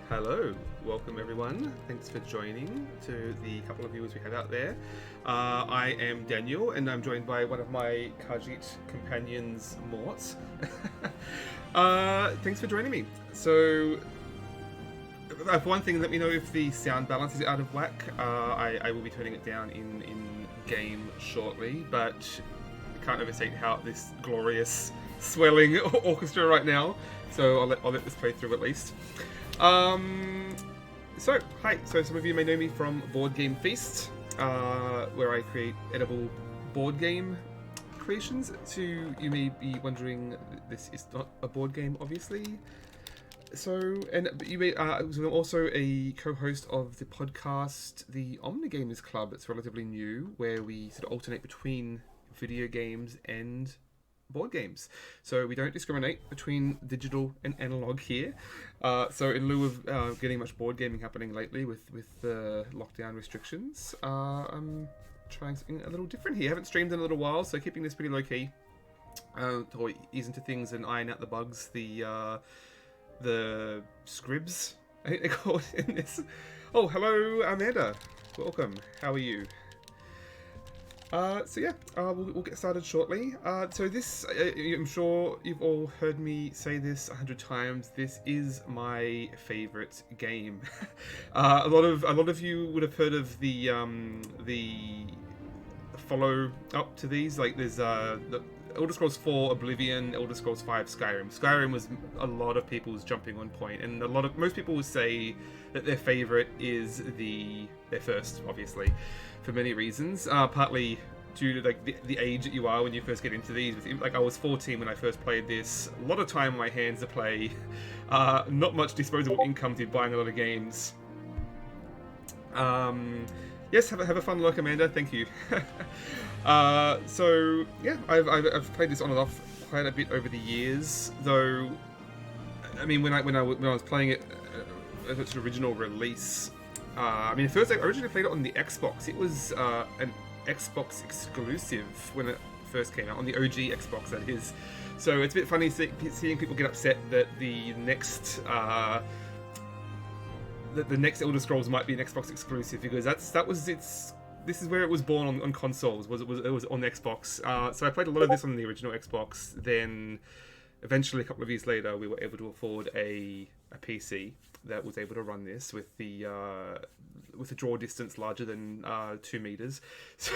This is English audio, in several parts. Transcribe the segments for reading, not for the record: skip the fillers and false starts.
Hello, welcome everyone. Thanks for joining to the couple of viewers we had out there. I am Daniel and I'm joined by one of my Khajiit companions, Mort. Thanks for joining me. So, for one thing, let me know if the sound balance is out of whack. I will be turning it down in game shortly, but I can't overstate how this glorious swelling orchestra right now. So I'll let this play through at least. Hi. So some of you may know me from Board Game Feast, where I create edible board game creations. So you may be wondering, this is not a board game, obviously. So, and you may, I'm also a co-host of the podcast, the Omnigamers Club. It's relatively new, where we sort of alternate between video games and board games. So we don't discriminate between digital and analog here. So in lieu of getting much board gaming happening lately with the lockdown restrictions, I'm trying something a little different here. I haven't streamed in a little while, so keeping this pretty low key. To ease into things and iron out the bugs. The scribs, I think they're called in this. Oh, hello, Amanda. Welcome. How are you? We'll get started shortly. So this, I'm sure you've all heard me say this 100 times. This is my favorite game. A lot of you would have heard of the follow up to these. Like there's the Elder Scrolls 4 Oblivion, Elder Scrolls 5 Skyrim. Skyrim was a lot of people's jumping on point, and most people will say that their favorite is their first, obviously, for many reasons. Partly due to like the age that you are when you first get into these. Like I was 14 when I first played this. A lot of time on my hands to play. Not much disposable income to buying a lot of games. Yes, have a fun look, Amanda. Thank you. So yeah, I've played this on and off quite a bit over the years. Though, I mean, when I was playing it at its original release, first I originally played it on the Xbox. It was an Xbox exclusive when it first came out, on the OG Xbox, that is. So it's a bit funny seeing people get upset that the next Elder Scrolls might be an Xbox exclusive, because this is where it was born on consoles. It was on Xbox. So I played a lot of this on the original Xbox. Then eventually, a couple of years later, we were able to afford a PC that was able to run this with a draw distance larger than 2 meters. So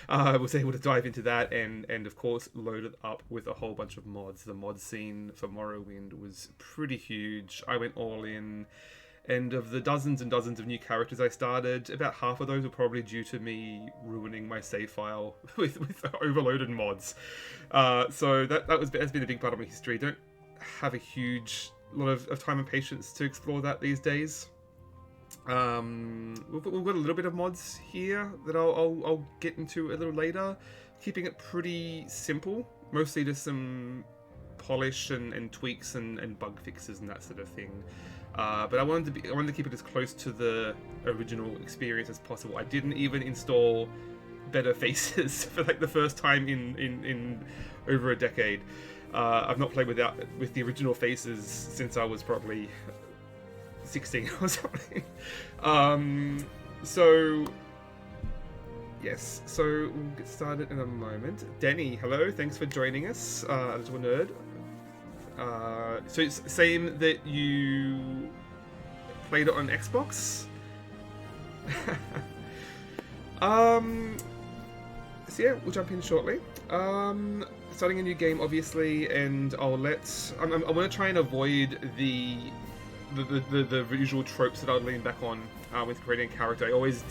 I was able to dive into that and of course load it up with a whole bunch of mods. The mod scene for Morrowind was pretty huge. I went all in. And of the dozens and dozens of new characters I started, about half of those were probably due to me ruining my save file with overloaded mods. So has been a big part of my history. Don't have a huge lot of time and patience to explore that these days. We've got a little bit of mods here that I'll get into a little later. Keeping it pretty simple, mostly just some polish and tweaks and bug fixes and that sort of thing. But I wanted to keep it as close to the original experience as possible. I didn't even install better faces for like the first time in over a decade. I've not played with the original faces since I was probably 16 or something. Yes, so we'll get started in a moment. Danny, hello, thanks for joining us, little nerd. So it's saying that you played it on Xbox? So yeah, we'll jump in shortly. Starting a new game, obviously, and I want to try and avoid the usual tropes that I'd lean back on with creating a character. I always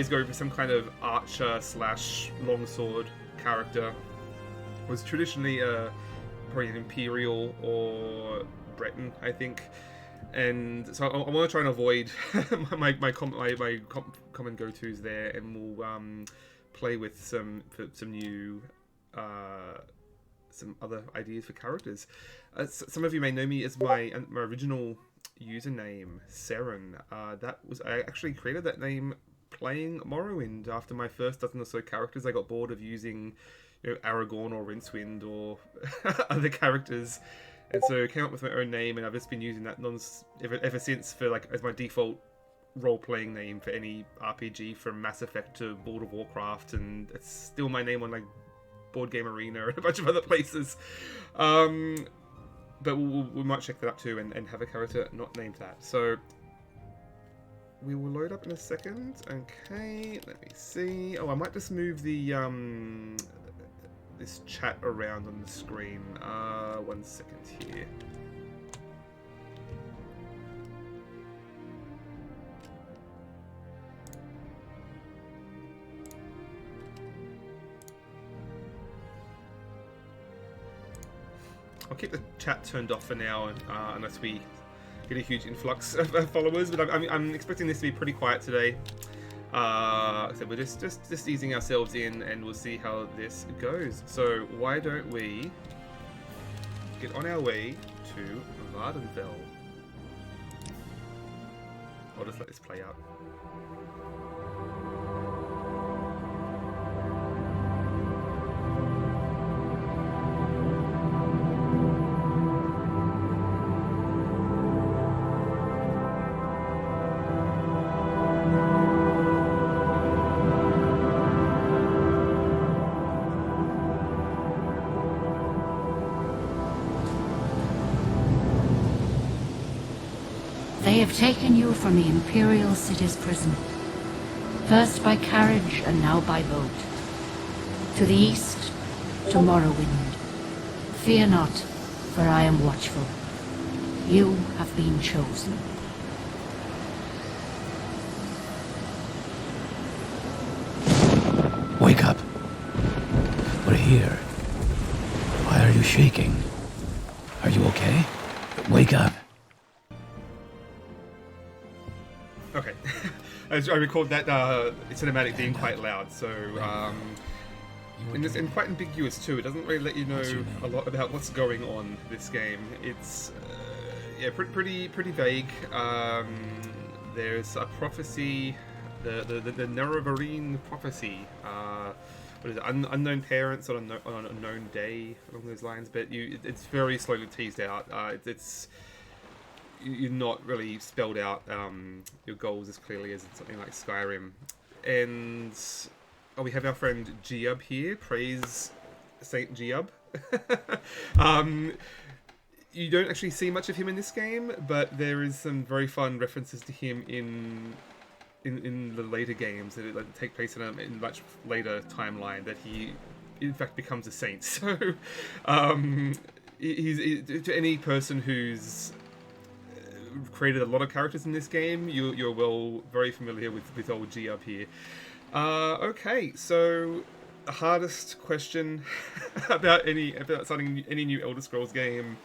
go for some kind of archer / longsword character. It was traditionally probably an Imperial or Breton, I think, and so I want to try and avoid my common go-tos there, and we'll play with some new some other ideas for characters. Some of you may know me as my original username, Seren. I actually created that name playing Morrowind. After my first dozen or so characters, I got bored of using Aragorn or Rincewind or other characters, And so I came up with my own name, and I've just been using that ever since for like as my default role-playing name for any RPG, from Mass Effect to World of Warcraft, and it's still my name on like Board Game Arena and a bunch of other places. But we might check that up too and have a character not named that. So we will load up in a second. Okay, let me see. Oh, I might just move the this chat around on the screen. 1 second here. I'll keep the chat turned off for now, unless we get a huge influx of followers. But I'm expecting this to be pretty quiet today. So we're just easing ourselves in, and we'll see how this goes. So why don't we get on our way to Vardenfell? I'll just let this play out. They have taken you from the Imperial City's prison, first by carriage and now by boat. To the east, to Morrowind. Fear not, for I am watchful. You have been chosen. Wake up. We're here. Why are you shaking? Are you okay? Wake up. Okay, I recalled that cinematic being quite loud, so and quite ambiguous too. It doesn't really let you know a lot about what's going on this game. It's yeah, pretty vague. There's a prophecy, the Nerevarine prophecy. What is it? Unknown parents on an unknown day, along those lines. But it's very slowly teased out. You're not really spelled out your goals as clearly as in something like Skyrim. And we have our friend Giub here. Praise Saint Giub. You don't actually see much of him in this game, but there is some very fun references to him in the later games that take place in a much later timeline, that he in fact becomes a saint. So he's to any person who's created a lot of characters in this game, you're very familiar with old G up here. Okay, so the hardest question about starting any new Elder Scrolls game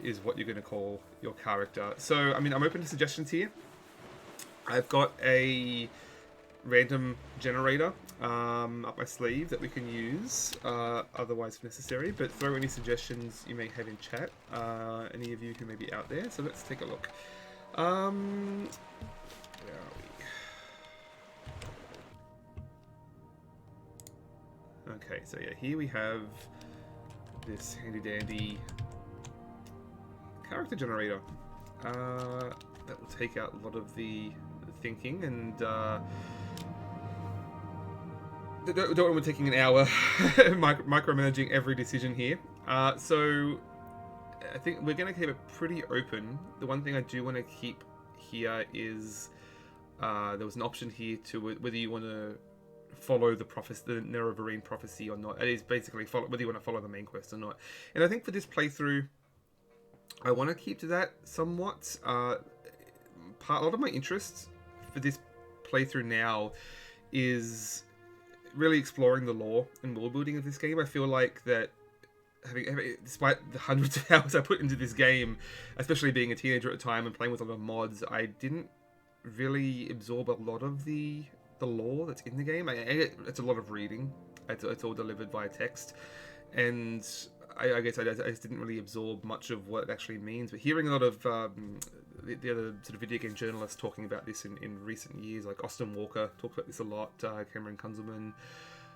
is what you're going to call your character. So I mean, I'm open to suggestions here. I've got a random generator up my sleeve that we can use otherwise if necessary, but throw any suggestions you may have in chat, any of you who may be out there. So let's take a look. Where are we? Okay, so yeah, here we have this handy dandy character generator that will take out a lot of the thinking, and don't want to be taking an hour micromanaging every decision here. So I think we're going to keep it pretty open. The one thing I do want to keep here is there was an option here to whether you want to follow the Nerevarine prophecy or not. It is basically whether you want to follow the main quest or not. And I think for this playthrough, I want to keep to that somewhat. A lot of my interest for this playthrough now is really exploring the lore and world building of this game. I feel like that despite the hundreds of hours I put into this game, especially being a teenager at the time and playing with a lot of mods, I didn't really absorb a lot of the lore that's in the game. It's a lot of reading. It's all delivered via text, and I guess I just didn't really absorb much of what it actually means. But hearing a lot of the other sort of video game journalists talking about this in recent years, like Austin Walker talked about this a lot, Cameron Kunzelman,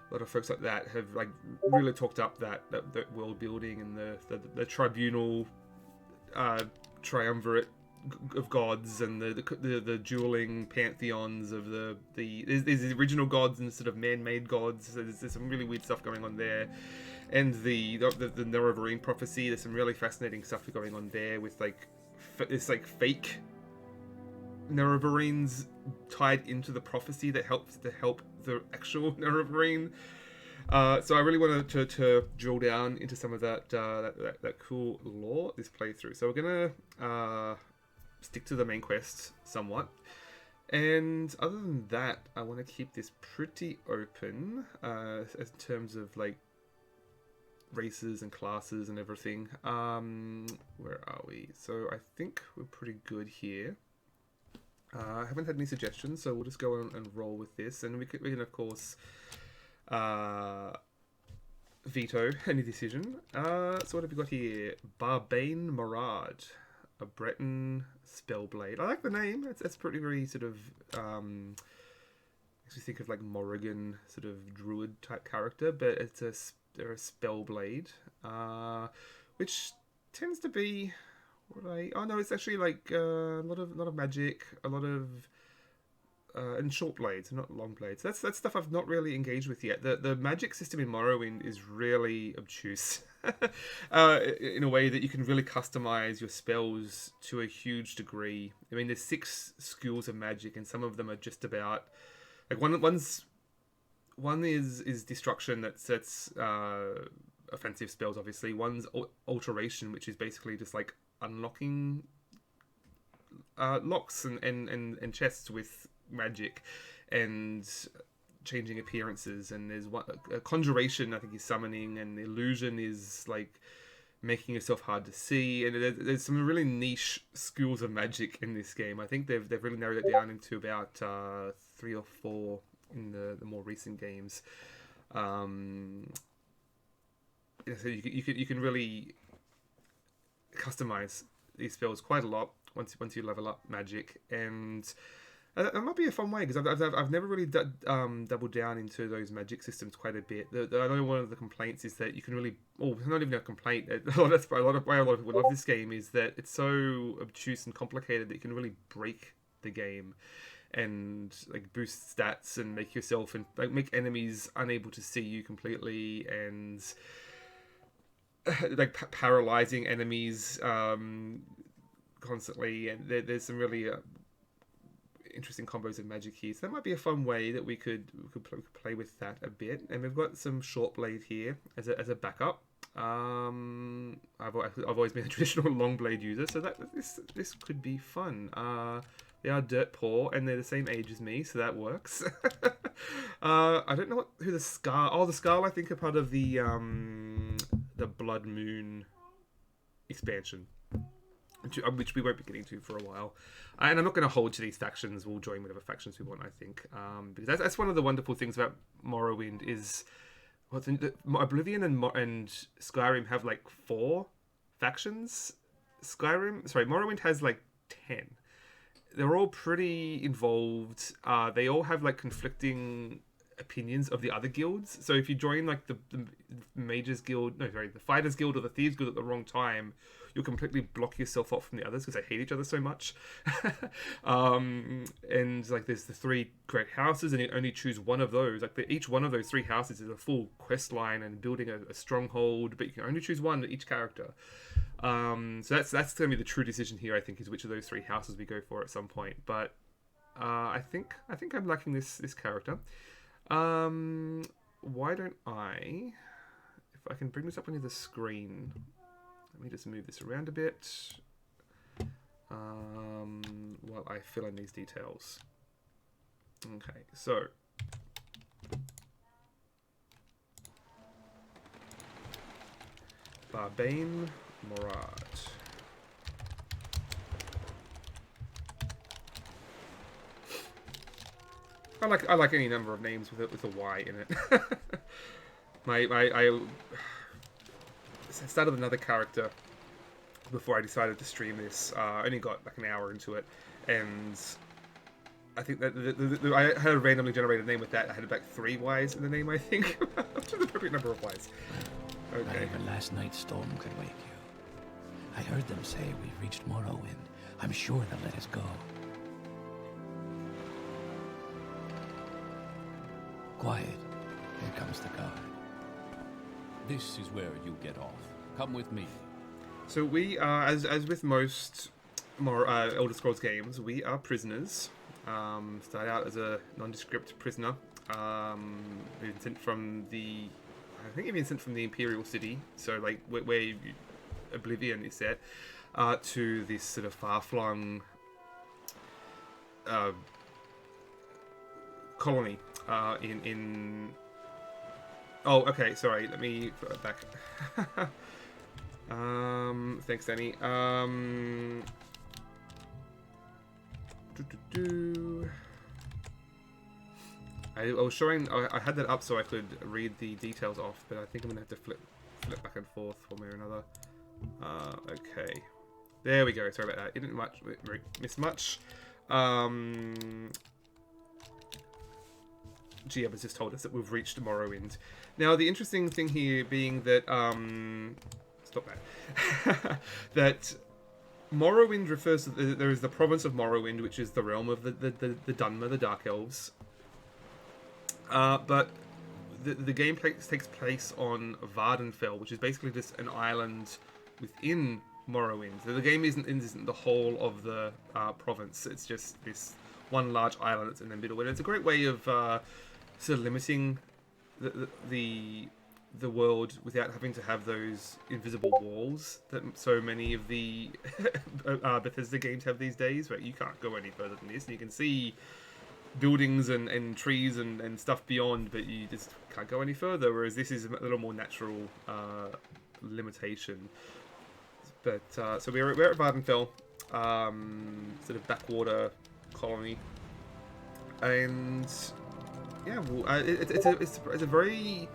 a lot of folks like that have like really talked up that world building and the tribunal triumvirate of gods and the dueling pantheons of there's the original gods and sort of man-made gods. So there's some really weird stuff going on there, and the Nerevarine prophecy. There's some really fascinating stuff going on there with like this like fake Nerevarines tied into the prophecy that helps to help the actual Nerevarine. So I really wanted to drill down into some of that cool lore this playthrough. So we're gonna stick to the main quest somewhat, and other than that, I want to keep this pretty open in terms of like races and classes and everything. Where are we? So I think we're pretty good here. I haven't had any suggestions, so we'll just go on and roll with this, and we can of course veto any decision. So what have we got here? Barbane Morad, a Breton spellblade. I like the name. It's pretty very sort of makes me think of like Morrigan, sort of druid type character, but they're a spellblade, which tends to be it's actually like a lot of magic, a lot of and short blades, not long blades. That's stuff I've not really engaged with yet. The magic system in Morrowind is really obtuse, in a way that you can really customize your spells to a huge degree. I mean, there's 6 schools of magic, and some of them are just about like one is destruction that sets offensive spells. Obviously, one's alteration, which is basically just like unlocking locks and chests with magic and changing appearances. And there's a conjuration, I think, is summoning, and illusion is like making yourself hard to see. And there's some really niche schools of magic in this game. I think they've really narrowed it down into about 3 or 4 in the more recent games. So you can really customize these spells quite a lot once you level up magic, and that might be a fun way, because I've never really doubled down into those magic systems quite a bit. I know one of the complaints is that you can really, not even a complaint. That's why a lot of people love this game, is that it's so obtuse and complicated that you can really break the game and like boost stats and make yourself and like make enemies unable to see you completely, and like paralyzing enemies constantly. And there's some really interesting combos of magic here, so that might be a fun way that we could play with that a bit. And we've got some short blade here as a backup. I've always been a traditional long blade user, so this could be fun. They are dirt poor, and they're the same age as me, so that works. I don't know who the Scar. Oh, the Scar, I think, are part of the Blood Moon expansion, which we won't be getting to for a while. And I'm not going to hold to these factions. We'll join whatever factions we want, I think. Because that's one of the wonderful things about Morrowind is Oblivion and Skyrim have like 4 factions. Morrowind has like 10. They're all pretty involved. They all have like conflicting opinions of the other guilds. So if you join like the Mages Guild, the Fighters Guild or the Thieves Guild at the wrong time, you'll completely block yourself off from the others because they hate each other so much. And like there's the 3 great houses, and you only choose one of those. Like each one of those 3 houses is a full quest line and building a stronghold, but you can only choose one to each character. So that's going to be the true decision here, I think, is which of those 3 houses we go for at some point. But I think I'm liking this character. Why don't if I can bring this up onto the screen, let me just move this around a bit while I fill in these details. Okay, so Barbane Morad. I like any number of names with a Y in it. I started another character before I decided to stream this. I only got like an hour into it, and I think that I had a randomly generated name with that. I had about 3 Ys in the name, I think. Which is the appropriate number of Ys. Not Okay. even last night's storm could wake you. I heard them say we've reached Morrowind. I'm sure they'll let us go. Quiet. Here comes the guard. This is where you get off. Come with me. So we are, as with most more Elder Scrolls games, we are prisoners. Start out as a nondescript prisoner. Been sent from the, I think, even sent from the Imperial City. So like where Oblivion is set, to this sort of far-flung colony in. Oh, okay. Sorry. Let me put it back. Thanks, Danny. I was showing. I had that up so I could read the details off, but I think I'm gonna have to flip back and forth one way or another. Okay, there we go. Sorry about that. Didn't miss much. Giab has just told us that we've reached Morrowind. Now, the interesting thing here being that stop that. That Morrowind refers to there is the province of Morrowind, which is the realm of the Dunmer, the Dark Elves. But the game takes place on Vardenfell, which is basically just an island within Morrowind. So the game isn't the whole of the province. It's just this one large island that's in the middle, and it's a great way of sort of limiting the world without having to have those invisible walls that so many of the Bethesda games have these days, where you can't go any further than this, and you can see buildings and trees and stuff beyond, but you just can't go any further, whereas this is a little more natural limitation. But so we're at Vardenfell, sort of backwater colony, and yeah, well, it's a very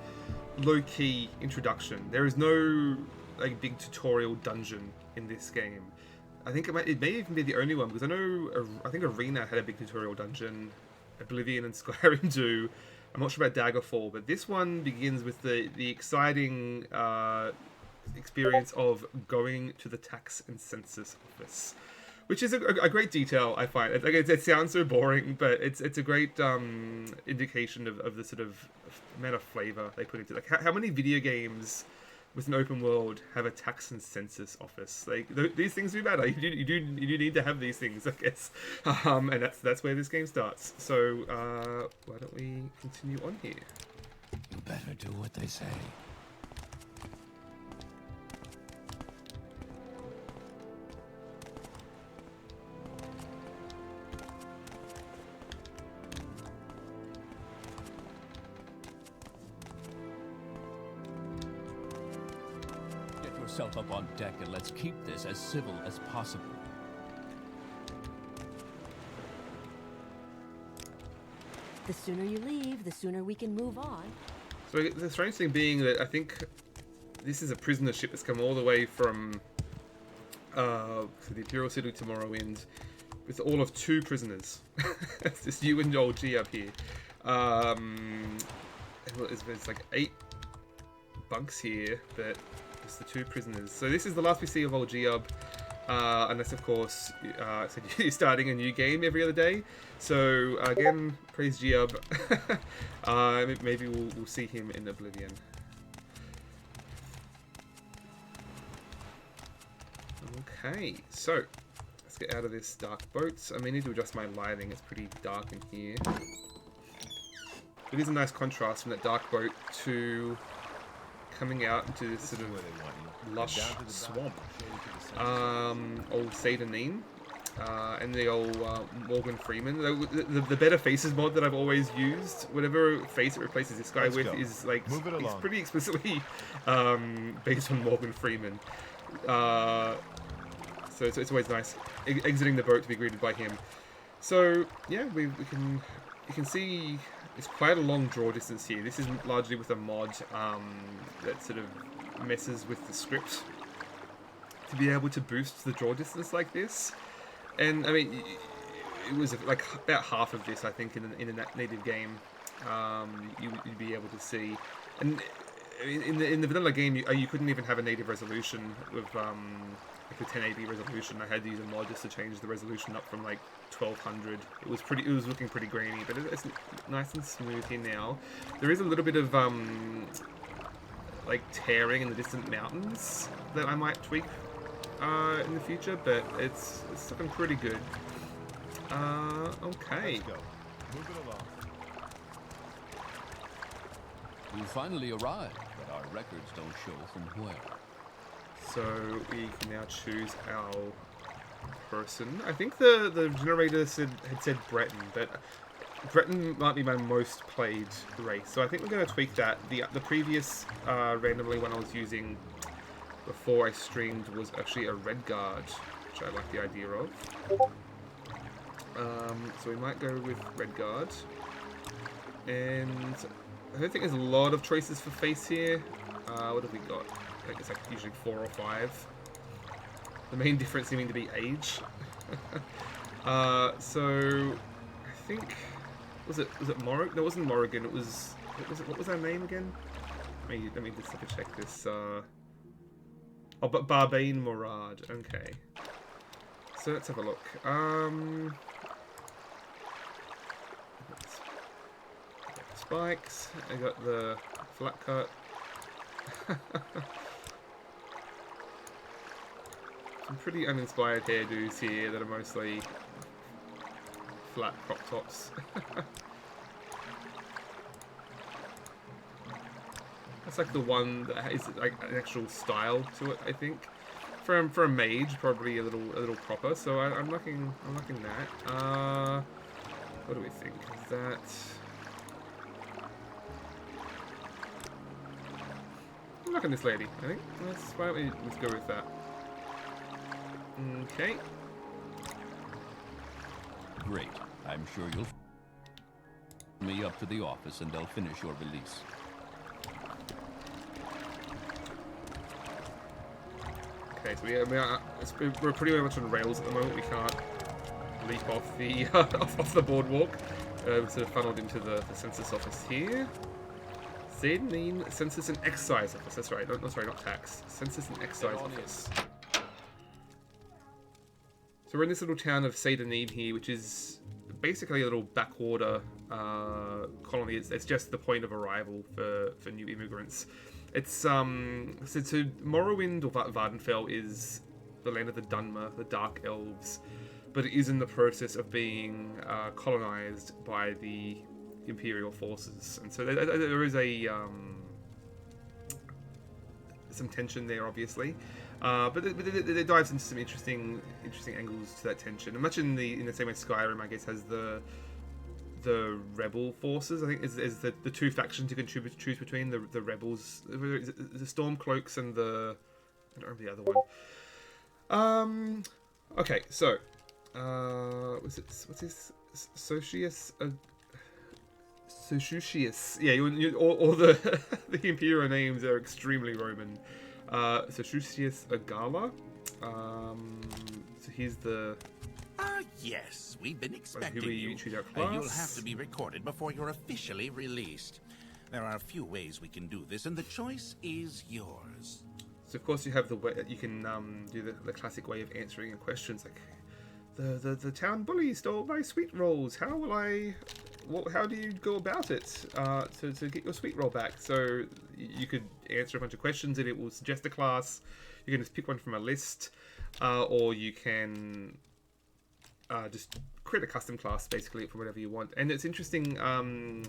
low-key introduction. There is no like big tutorial dungeon in this game. I think it may even be the only one, because I think Arena had a big tutorial dungeon, Oblivion and Skyrim do. I'm not sure about Daggerfall, but this one begins with the exciting experience of going to the tax and census office, which is a great detail, I find. It sounds so boring, but it's a great indication of the sort of amount of flavor they put into it. Like how many video games with an open world have a tax and census office? Like these things do matter. You do need to have these things, I guess. And that's where this game starts. So why don't we continue on here? You better do what they say. Yourself up on deck and let's keep this as civil as possible. The sooner you leave, the sooner we can move on. So the strange thing being that I think this is a prisoner ship that's come all the way from the Imperial City to Morrowind with all of 2 prisoners. It's just you and old G up here. It's like 8 bunks here, but it's the 2 prisoners. So this is the last we see of old Giab, unless of course you're starting a new game every other day. So again, praise Giab. Maybe we'll see him in Oblivion. Okay, so let's get out of this dark boat. I may need to adjust my lighting. It's pretty dark in here. It is a nice contrast from that dark boat to coming out into this sort of lush swamp. Old Seyda Neen, and the old Morgan Freeman. The Better Faces mod that I've always used, whatever face it replaces this guy with is like it's pretty explicitly based on Morgan Freeman. So it's always nice exiting the boat to be greeted by him. So yeah, you can see it's quite a long draw distance here. This is largely with a mod that sort of messes with the script to be able to boost the draw distance like this. And I mean, it was like about half of this, I think, in a native game. You'd be able to see, and in the vanilla game, you couldn't even have a native resolution with like a 1080 resolution. I had to use a mod just to change the resolution up from like 1200. It was looking pretty grainy, but it's nice and smooth here now. There is a little bit of like tearing in the distant mountains that I might tweak in the future, but it's looking pretty good. Okay. Let's go. Moving along. You finally arrived, but our records don't show from where. So we can now choose our person. I think the generator had said Breton, but Breton might be my most played race. So I think we're going to tweak that. The previous randomly one I was using before I streamed was actually a Red Guard, which I like the idea of. So we might go with Red Guard. And I don't think there's a lot of choices for face here. What have we got? I think it's like usually 4 or 5. The main difference seeming to be age. So I think was it Morrigan? No, it wasn't Morrigan. It was what was her name again? Let me just have to check this. Oh, but Barbane Morad. Okay. So let's have a look. Spikes. I got the flat cut. Some pretty uninspired hairdos here that are mostly flat crop tops. That's like the one that has like an actual style to it, I think. For a mage, probably a little proper. So I'm liking that. What do we think? Is that? I'm liking this lady. I think let's go with that. Okay. Great. I'm sure you'll me up to the office and they'll finish your release. Okay, so we're pretty much on rails at the moment. We can't leap off the off the boardwalk. Sort of funneled into the census office here. Seyda, Neen, Census and Excise Office. That's right. Sorry, not tax. Census and Excise Office. So we're in this little town of Seyda, Neen here, which is basically a little backwater colony. It's just the point of arrival for new immigrants. It's so Morrowind or Vardenfell is the land of the Dunmer, the Dark Elves, but it is in the process of being colonized by the Imperial forces, and so there is some tension there, obviously, but it dives into some interesting angles to that tension. And much in the same way Skyrim, I guess, has the rebel forces. I think is the two factions you can choose between the rebels, the Stormcloaks and the I don't remember the other one. Okay, so what's this? Socius. Yeah, all the the Imperial names are extremely Roman. Socius Agala. So here's the. Yes, we've been expecting Who you. choose our class. You'll have to be recorded before you're officially released. There are a few ways we can do this, and the choice is yours. So of course you have the way you can do the classic way of answering questions like the town bully stole my sweet rolls. How will I? How do you go about it to get your sweet roll back? So you could answer a bunch of questions and it will suggest a class. You can just pick one from a list, or you can just create a custom class basically for whatever you want. And it's interesting. I can't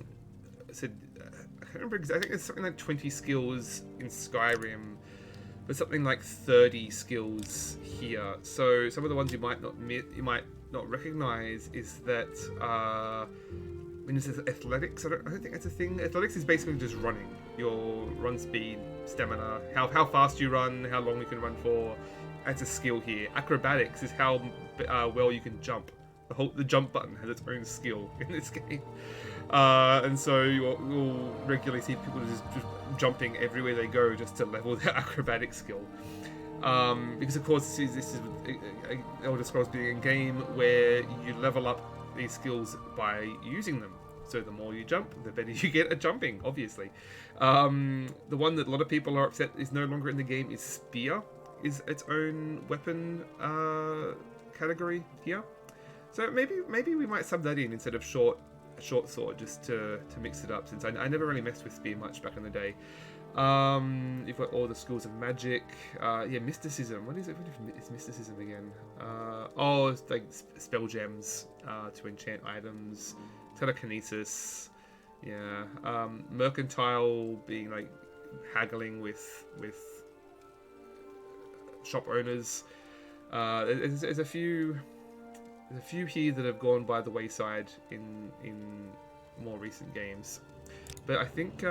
remember exactly. I think there's something like 20 skills in Skyrim, but something like 30 skills here. So some of the ones you might not recognize is that. When it says athletics, I don't think that's a thing. Athletics is basically just running. Your run speed, stamina, how fast you run, how long you can run for. That's a skill here. Acrobatics is how well you can jump. The jump button has its own skill in this game. And so you'll regularly see people just jumping everywhere they go just to level their acrobatic skill. Because of course this is Elder Scrolls being a game where you level up these skills by using them. So the more you jump, the better you get at jumping, obviously. The one that a lot of people are upset is no longer in the game is Spear, is its own weapon category here. So maybe we might sub that in instead of short sword, just to mix it up, since I never really messed with Spear much back in the day. You've got all the schools of magic. Yeah, mysticism. What is it? What is mysticism again? Oh, it's like spell gems to enchant items. Telekinesis. Yeah. Mercantile, being like haggling with shop owners. There's a few here that have gone by the wayside in more recent games. But I think.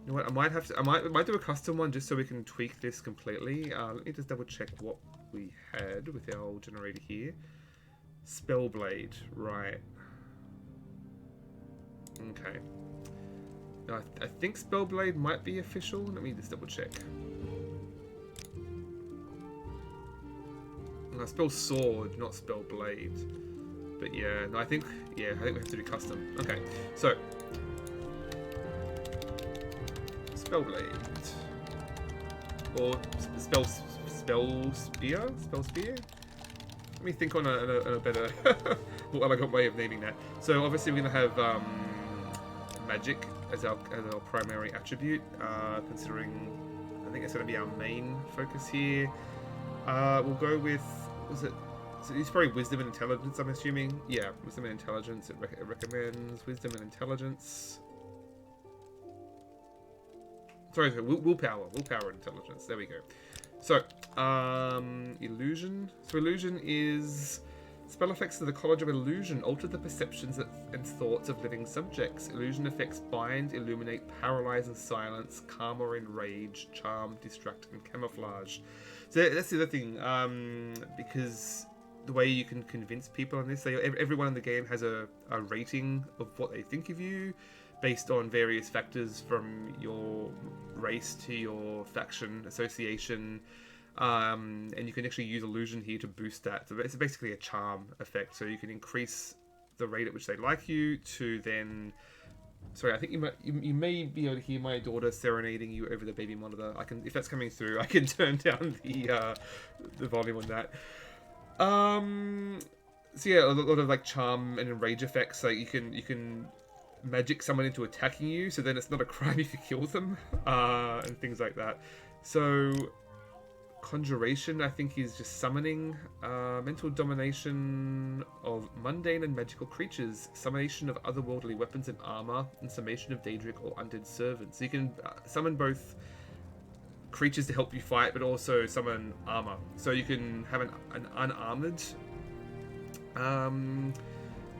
You know what, I might do a custom one just so we can tweak this completely. Let me just double check what we had with our generator here. Spellblade, right. Okay. Now, I think Spellblade might be official. Let me just double check. No, spell sword, not spell blade. But yeah, no, I think we have to do custom. Okay, so Spellblade. Or spell spear? Spell spear? Let me think on a better, more elegant way of naming that. So obviously we're going to have magic as our primary attribute, considering I think it's going to be our main focus here. We'll go with, was it? So it's probably wisdom and intelligence, I'm assuming. Yeah, wisdom and intelligence. It recommends wisdom and intelligence. Sorry, willpower and intelligence. There we go. So, illusion. So illusion is spell effects of the College of Illusion alter the perceptions and thoughts of living subjects. Illusion effects bind, illuminate, paralyze, and silence, calm or enrage, charm, distract, and camouflage. So that's the other thing, because the way you can convince people on this, everyone in the game has a rating of what they think of you, based on various factors from your race to your faction association, and you can actually use illusion here to boost that. So it's basically a charm effect. So you can increase the rate at which they like you to then. Sorry, I think you may be able to hear my daughter serenading you over the baby monitor. If that's coming through, I can turn down the volume on that. So yeah, a lot of like charm and enrage effects. Like you can magic someone into attacking you, so then it's not a crime if you kill them, and things like that. So conjuration, I think, is just summoning, mental domination of mundane and magical creatures, summation of otherworldly weapons and armor, and summation of Daedric or undead servants. So you can summon both creatures to help you fight, but also summon armor. So you can have an unarmored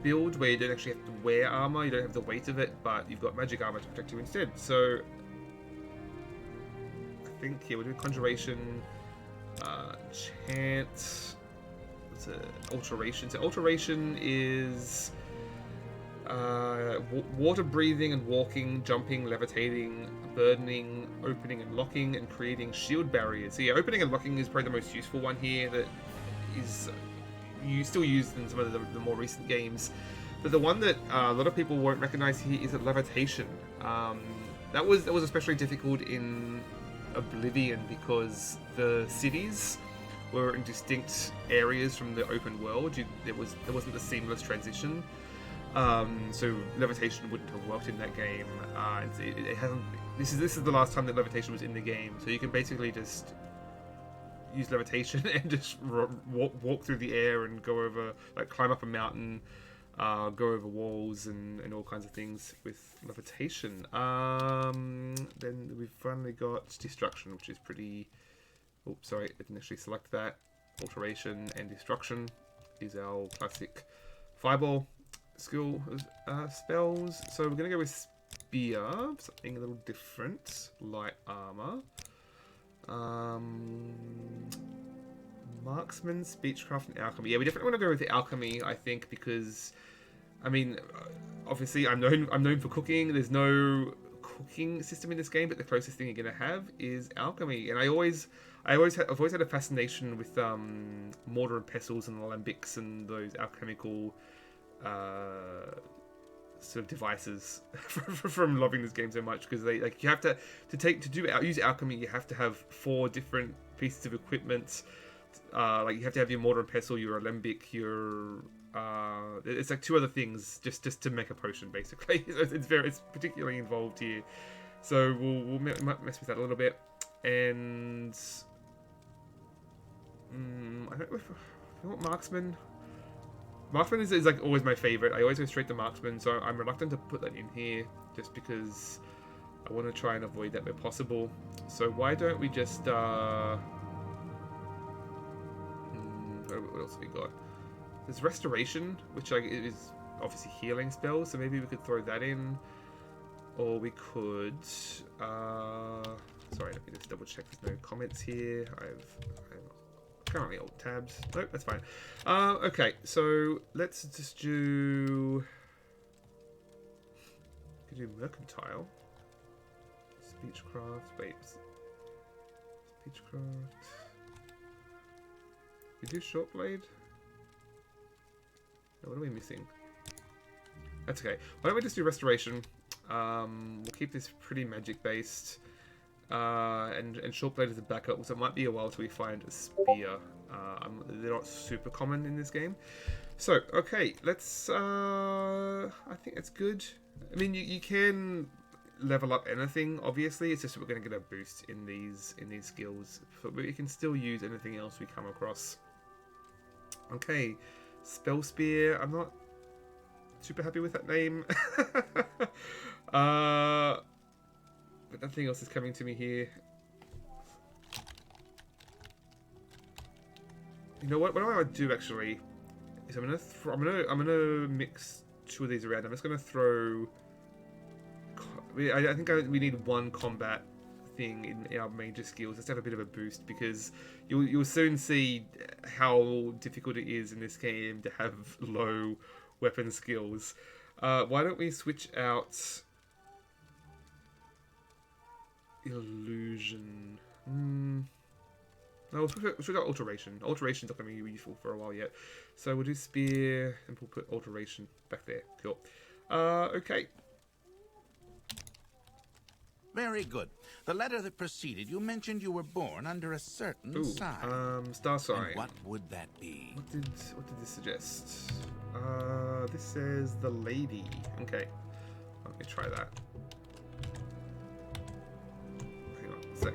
build where you don't actually have to wear armor, you don't have the weight of it, but you've got magic armor to protect you instead. So I think here we'll do conjuration, chant, what's it? Alteration. So alteration is water breathing and walking, jumping, levitating, burdening, opening and locking, and creating shield barriers. So yeah, opening and locking is probably the most useful one here, that is you still used in some of the more recent games. But the one that a lot of people won't recognize here is levitation. That was especially difficult in Oblivion because the cities were in distinct areas from the open world. There wasn't a seamless transition. So levitation wouldn't have worked in that game. It hasn't. This is the last time that levitation was in the game. So you can basically just use levitation and just walk through the air and go over, like climb up a mountain, go over walls and all kinds of things with levitation. Then we've finally got destruction, which is pretty. Oh, sorry, I didn't actually select that. Alteration and destruction is our classic fireball skill spells. So we're gonna go with spear, something a little different, light armor. Marksman, speechcraft, and alchemy. Yeah, we definitely want to go with the alchemy, I think, because I mean, obviously I'm known for cooking. There's no cooking system in this game, but the closest thing you're gonna have is alchemy. And I've always had a fascination with mortar and pestles and alembics and those alchemical sort of devices from loving this game so much, because they like you have to use alchemy. You have to have 4 different pieces of equipment. Like you have to have your mortar and pestle, your alembic, your it's like 2 other things just to make a potion, basically. It's particularly involved here, so we'll mess with that a little bit. And I don't know if you know what, marksman is like always my favorite. I always go straight to marksman, so I'm reluctant to put that in here just because I want to try and avoid that where possible. So why don't we just what else have we got? There's restoration, which is obviously healing spells, so maybe we could throw that in, or we could. Sorry, let me just double check. There's no comments here. I'm currently alt tabs. Nope, that's fine. Okay, so let's just do. We could do mercantile, speechcraft. Wait, speechcraft. We do short blade. What are we missing? That's okay. Why don't we just do restoration? We'll keep this pretty magic based. And short blade is a backup, so it might be a while till we find a spear. They're not super common in this game. So, okay, let's. I think that's good. I mean, you can level up anything. Obviously, it's just we're going to get a boost in these skills, but we can still use anything else we come across. Okay, spell spear. I'm not super happy with that name. But nothing else is coming to me here. You know what? What I want to do actually is I'm gonna mix 2 of these around. I'm just gonna throw. I think we need 1 combat thing in our major skills just to have a bit of a boost, because you'll soon see how difficult it is in this game to have low weapon skills. Why don't we switch out illusion? No, we'll switch out alteration. Alteration's not going to be useful for a while yet, so we'll do spear and we'll put alteration back there. Cool. Okay. Very good. The letter that preceded you mentioned you were born under a certain sign. Star sign. And what would that be? What did this suggest? This says the lady. Okay. Let me try that. Hang on a sec.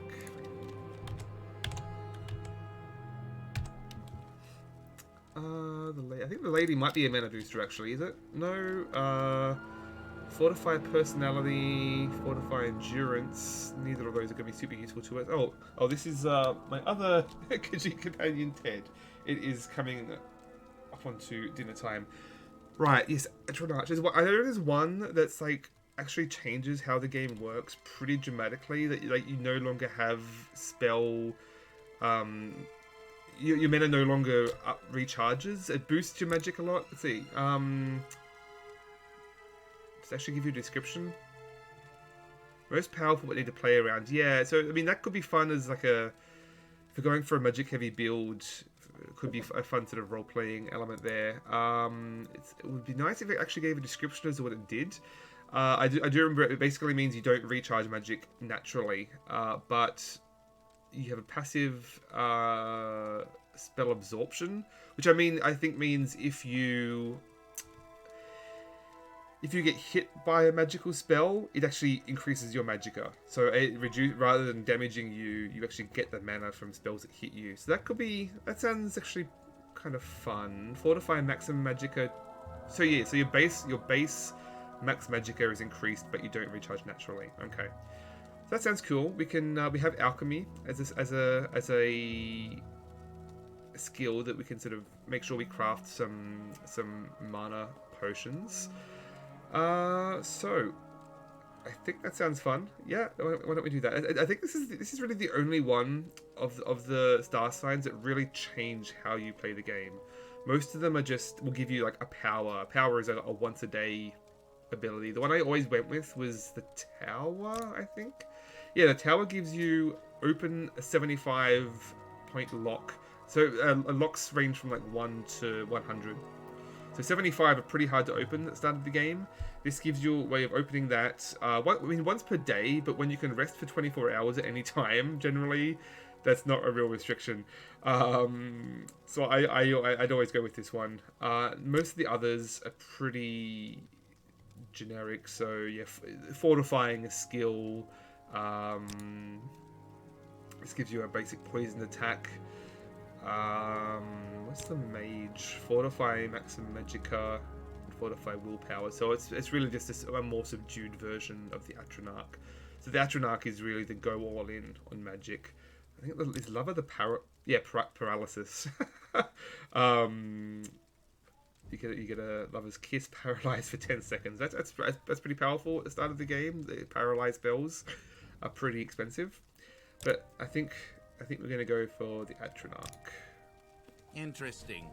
I think the lady might be a mana booster actually, is it? No, fortify personality, fortify endurance. Neither of those are going to be super useful to us. Oh, this is my other Khajiit companion, Ted. It is coming up onto dinner time. Right, yes, Atronach. I know there's one that's like actually changes how the game works pretty dramatically. That like you no longer have spell. Your mana no longer recharges. It boosts your magic a lot. Let's see. Does it actually give you a description? Most powerful, but need to play around. Yeah, so I mean that could be fun as like a. If you're going for a magic heavy build, it could be a fun sort of role playing element there. It would be nice if it actually gave a description as to what it did. I do remember it basically means you don't recharge magic naturally, but you have a passive spell absorption, which I think means if you get hit by a magical spell, it actually increases your magicka. So it rather than damaging you, you actually get the mana from spells that hit you. So that sounds actually kind of fun. Fortify maximum magicka. So yeah, so your base max magicka is increased, but you don't recharge naturally. Okay. That sounds cool. We have alchemy as a skill that we can sort of make sure we craft some mana potions. So I think that sounds fun. Yeah, why don't we do that? I think this is really the only one of the star signs that really change how you play the game. Most of them will give you like a power. Power is a once a day ability. The one I always went with was the tower, I think. Yeah, the tower gives you open a 75-point lock. So locks range from like 1 to 100. So 75 are pretty hard to open at the start of the game. This gives you a way of opening that, once per day, but when you can rest for 24 hours at any time, generally, that's not a real restriction. So I'd always go with this one. Most of the others are pretty generic, so yeah, fortifying a skill. This gives you a basic poison attack. What's the mage? Fortify Maxim Magica, Fortify Willpower. So it's really just a more subdued version of the Atronach. So the Atronach is really the go all in on magic. I think it's Lover the paralysis. You get a Lover's Kiss, paralyzed for 10 seconds. That's pretty powerful at the start of the game. The paralyzed spells are pretty expensive, but I think we're gonna go for the Atronach. Interesting.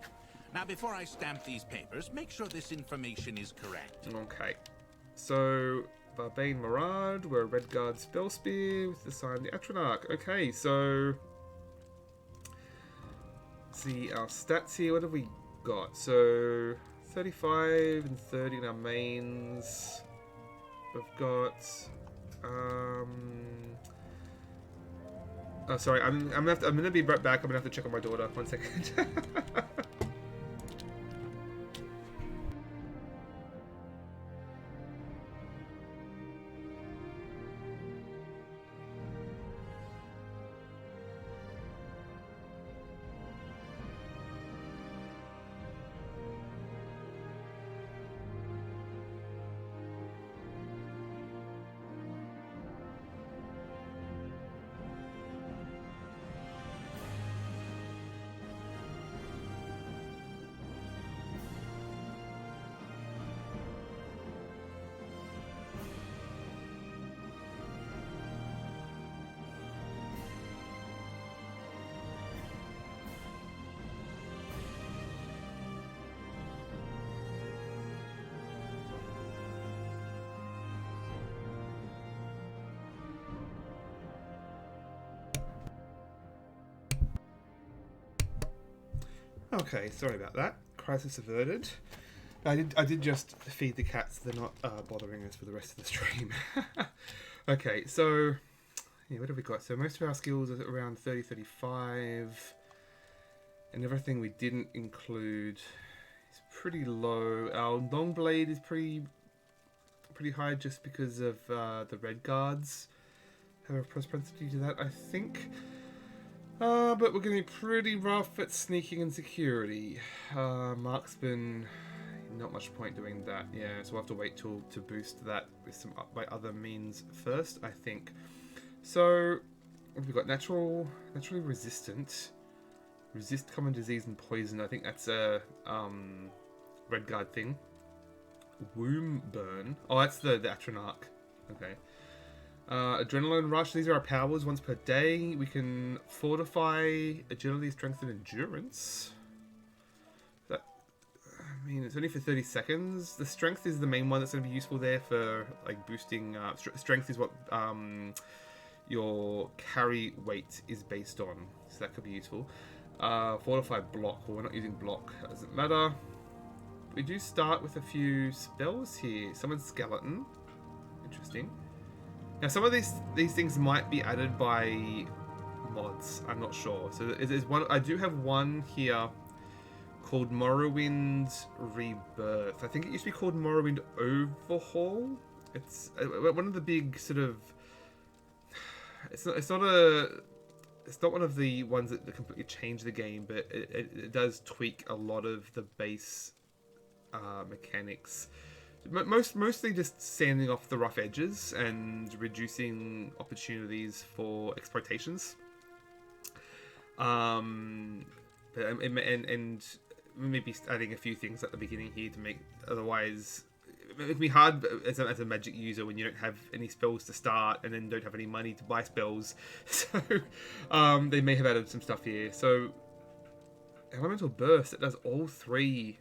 Now, before I stamp these papers, make sure this information is correct. Okay, so Barbane Marad, we're a Redguard spell spear with the sign the Atronach. Okay, so let's see our stats here. What have we got? So 35 and 30 in our mains. We've got oh, sorry, I'm gonna be right back. I'm gonna have to check on my daughter. 1 second. Okay, sorry about that. Crisis averted. I did just feed the cats. They're not bothering us for the rest of the stream. Okay, so yeah, what have we got? So most of our skills are around 30, 35, and everything we didn't include is pretty low. Our long blade is pretty high just because of the red guards have a propensity to that, I think. But we're going to be pretty rough at sneaking and security. Marksman, not much point doing that. Yeah, so we'll have to wait to boost that with some by other means first, I think. So we've got naturally resistant, resist common disease and poison. I think that's a red guard thing. Womb burn. Oh, that's the Atronach. Okay. Adrenaline rush. These are our powers once per day. We can fortify agility, strength, and endurance. That, I mean, it's only for 30 seconds. The strength is the main one that's going to be useful there for like boosting. Strength is what your carry weight is based on, so that could be useful. Fortify block. Well, we're not using block. That doesn't matter. We do start with a few spells here. Summon skeleton. Interesting. Now, some of these things might be added by mods. I'm not sure. So there's one. I do have one here called Morrowind Rebirth. I think it used to be called Morrowind Overhaul. It's one of the big sort of. It's not one of the ones that completely change the game, but it does tweak a lot of the base mechanics. Mostly just sanding off the rough edges and reducing opportunities for exploitations. And maybe adding a few things at the beginning here to make, otherwise it can be hard as a magic user when you don't have any spells to start and then don't have any money to buy spells. So they may have added some stuff here. So Elemental Burst, it does all three.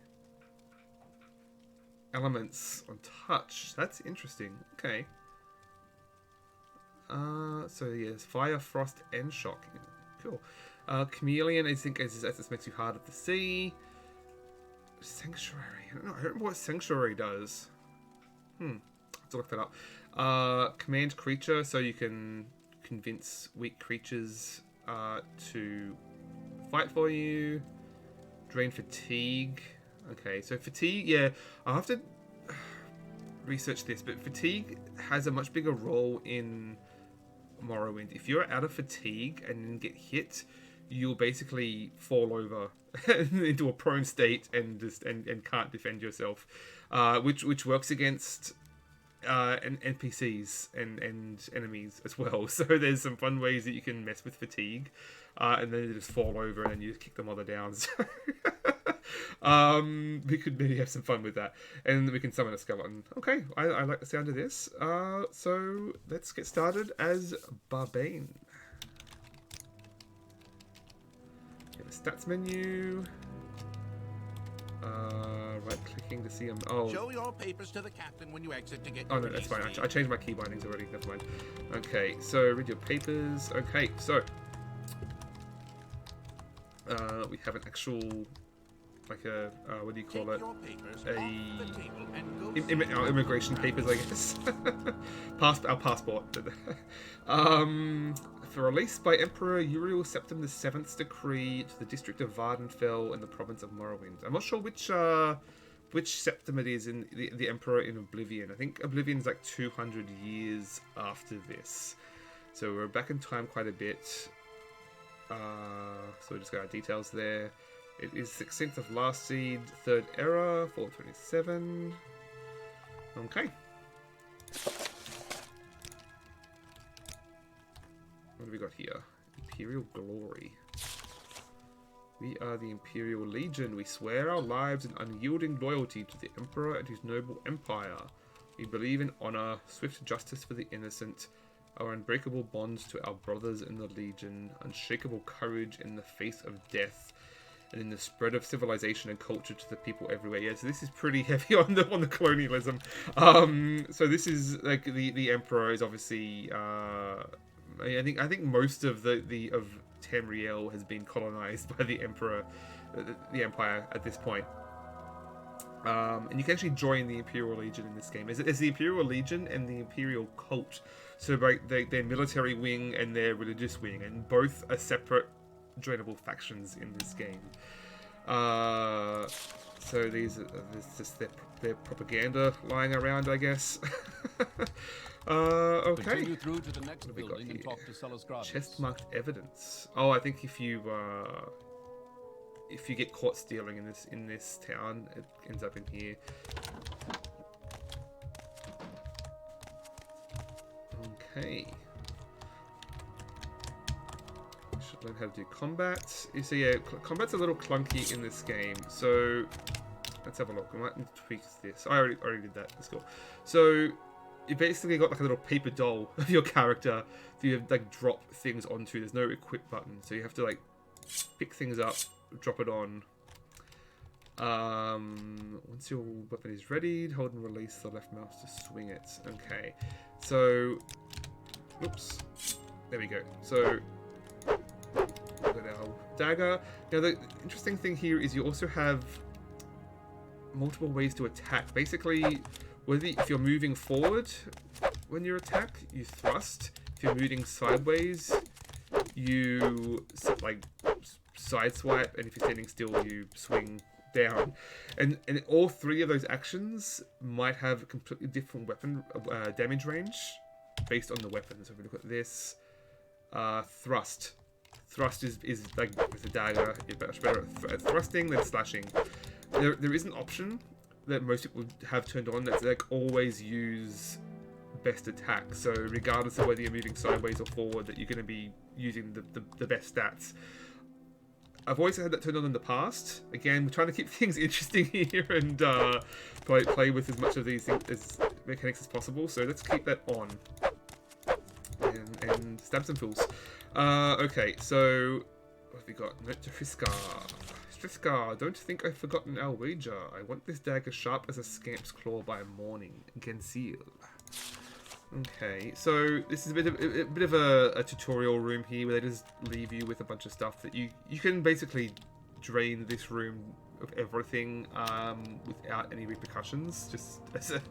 elements on touch. That's interesting. Okay. So yes, fire, frost, and shock. Cool. Chameleon, I think, as this makes you harder to see. Sanctuary. I don't know. I don't remember what Sanctuary does. I have to look that up. Command creature, so you can convince weak creatures to fight for you. Drain fatigue. Okay, so fatigue, yeah, I'll have to research this, but fatigue has a much bigger role in Morrowind. If you're out of fatigue and then get hit, you'll basically fall over into a prone state and can't defend yourself, which works against NPCs and enemies as well. So there's some fun ways that you can mess with fatigue, and then you just fall over and then you just kick the mother down. So we could maybe have some fun with that, and we can summon a skeleton. Okay, I like the sound of this. So let's get started as Barbane. Get the stats menu. Right clicking to see them. Oh, Show your papers to the captain when you exit to get. oh no, that's fine. I changed my key bindings already. Never mind. Okay, so read your papers. Okay, so we have an actual, like a what do you call it? Immigration papers, I guess. Our passport. For release by Emperor Uriel Septim VII's decree to the district of Vardenfell in the province of Morrowind. I'm not sure which Septim it is in the Emperor in Oblivion. I think Oblivion's like 200 years after this. So we're back in time quite a bit. So we just got our details there. It is 16th of Last Seed, 3rd Era, 427. Okay. What have we got here? Imperial Glory. We are the Imperial Legion. We swear our lives in unyielding loyalty to the Emperor and his noble empire. We believe in honor, swift justice for the innocent, our unbreakable bonds to our brothers in the Legion, unshakable courage in the face of death, and in the spread of civilization and culture to the people everywhere. Yeah, so this is pretty heavy on the colonialism. So this is like the Emperor is obviously. I think most of the Tamriel has been colonized by the Emperor, the Empire at this point. And you can actually join the Imperial Legion in this game. There's the Imperial Legion and the Imperial Cult. So like their military wing and their religious wing, and both are separate joinable factions in this game. So there's just their propaganda lying around, I guess. Okay. Continue through to the next building and talk to Celes Gravis. Chest marked evidence. Oh, I think if you get caught stealing in this town, it ends up in here. Okay. Should learn how to do combat. You see, yeah, combat's a little clunky in this game. So let's have a look. We might need to tweak this. I already did that. Let's go. So you basically got like a little paper doll of your character that you have like drop things onto. There's no equip button, so you have to like pick things up, drop it on. Once your weapon is ready, hold and release the left mouse to swing it. Okay, so oops, there we go. So we've got our dagger. Now the interesting thing here is you also have multiple ways to attack. Basically, if you're moving forward when you attack, you thrust. If you're moving sideways, you like sideswipe, and if you're standing still, you swing down. And all three of those actions might have a completely different weapon damage range based on the weapon. So if we look at this, thrust. Thrust is like with the dagger, you're much better at thrusting than slashing. There is an option that most people have turned on that's like always use best attack. So regardless of whether you're moving sideways or forward, that you're going to be using the best stats. I've always had that turned on in the past. Again, we're trying to keep things interesting here and play with as much of these mechanics as possible. So let's keep that on and stab some fools. Okay, so what have we got? Note to Friskar. the scar. Don't think I've forgotten our wager. I want this dagger sharp as a scamp's claw by morning. Gensil. Okay, so this is a bit of a tutorial room here where they just leave you with a bunch of stuff that you can basically drain this room of everything without any repercussions, just as a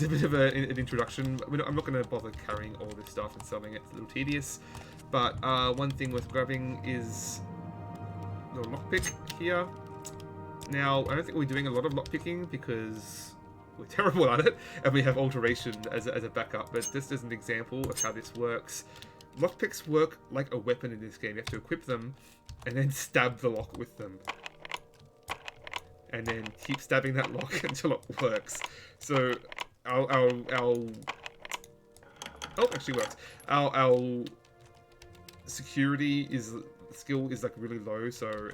bit of an introduction. I'm not going to bother carrying all this stuff and selling it. It's a little tedious, but one thing worth grabbing is the lockpick here. Now, I don't think we're doing a lot of lockpicking because we're terrible at it, and we have alteration as a backup, but just as an example of how this works, lockpicks work like a weapon in this game. You have to equip them and then stab the lock with them, and then keep stabbing that lock until it works. So our oh, it actually works. Our security skill is like really low, so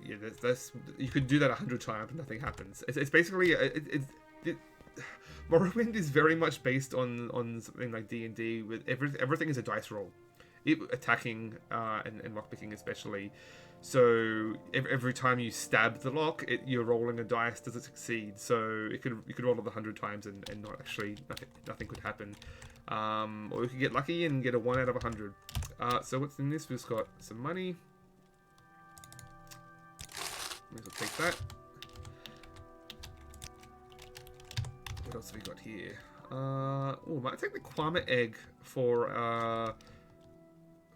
yeah, that's you could do that 100 times and nothing happens. It's basically Morrowind is very much based on something like D&D, with everything is a dice roll, attacking and lockpicking especially. So every time you stab the lock, you're rolling a dice. Does it succeed? So you could roll it 100 times and not actually nothing could happen. Or you could get lucky and get a 1 out of 100. So what's in this? We've got some money. Might as well take that. What else have we got here? Oh, might take the Kwama egg for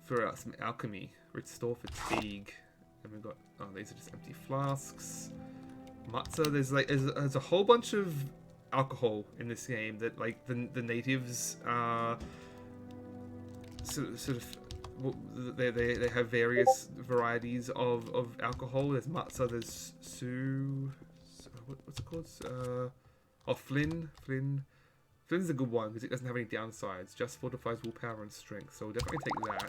some alchemy. Restore fatigue. And we've got, oh, these are just empty flasks. Matzah, there's a whole bunch of alcohol in this game that like the natives sort of they have various varieties of alcohol. There's Matzah, there's what's it called? Flynn. Flynn's a good one because it doesn't have any downsides. Just fortifies willpower and strength. So we'll definitely take that.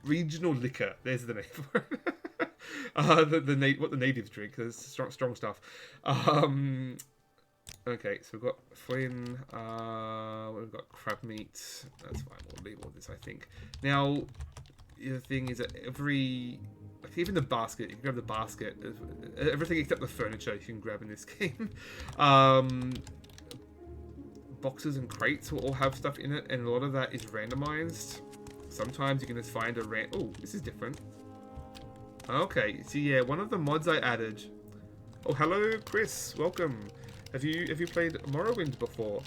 Regional liquor. There's the name for it. What the natives drink. There's strong stuff. Okay, so we've got Flynn. We've got crab meat. That's fine. We'll leave all this, I think. Now, the thing is that even the basket, you can grab the basket. Everything except the furniture you can grab in this game. Boxes and crates will all have stuff in it, and a lot of that is randomized. Sometimes you can just find a oh, this is different. Okay, so yeah, one of the mods I added. Oh, hello, Chris. Welcome. Have you played Morrowind before?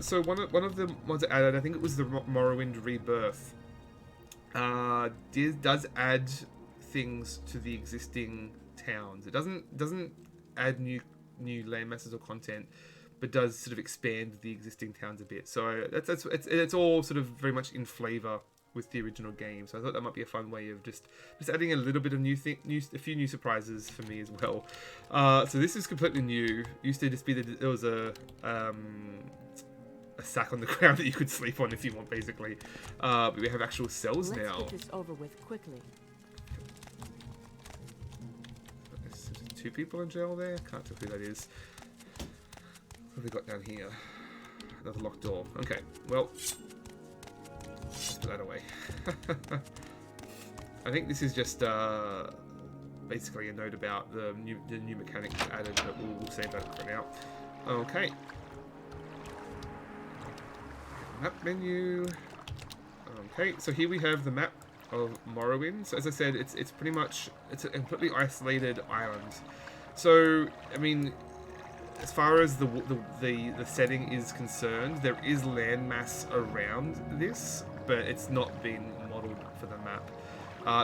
So one of the mods I added, I think it was the Morrowind Rebirth. Does add things to the existing towns. It doesn't add new landmasses or content, but does sort of expand the existing towns a bit. So it's all sort of very much in flavor with the original game. So I thought that might be a fun way of just adding a little bit of a few new surprises for me as well. So this is completely new. Used to just be that there was a sack on the ground that you could sleep on if you want, basically. But we have actual cells now. Let's get this over with quickly. There's 2 people in jail there. Can't tell who that is. What have we got down here? Another locked door. Okay, well, let's put that away. I think this is just basically a note about the new mechanics added, but we'll save that for now. Okay. Map menu. Okay, so here we have the map of Morrowind. So as I said, it's pretty much a completely isolated island. So I mean, as far as the setting is concerned, there is landmass around this, but it's not been modeled for the map.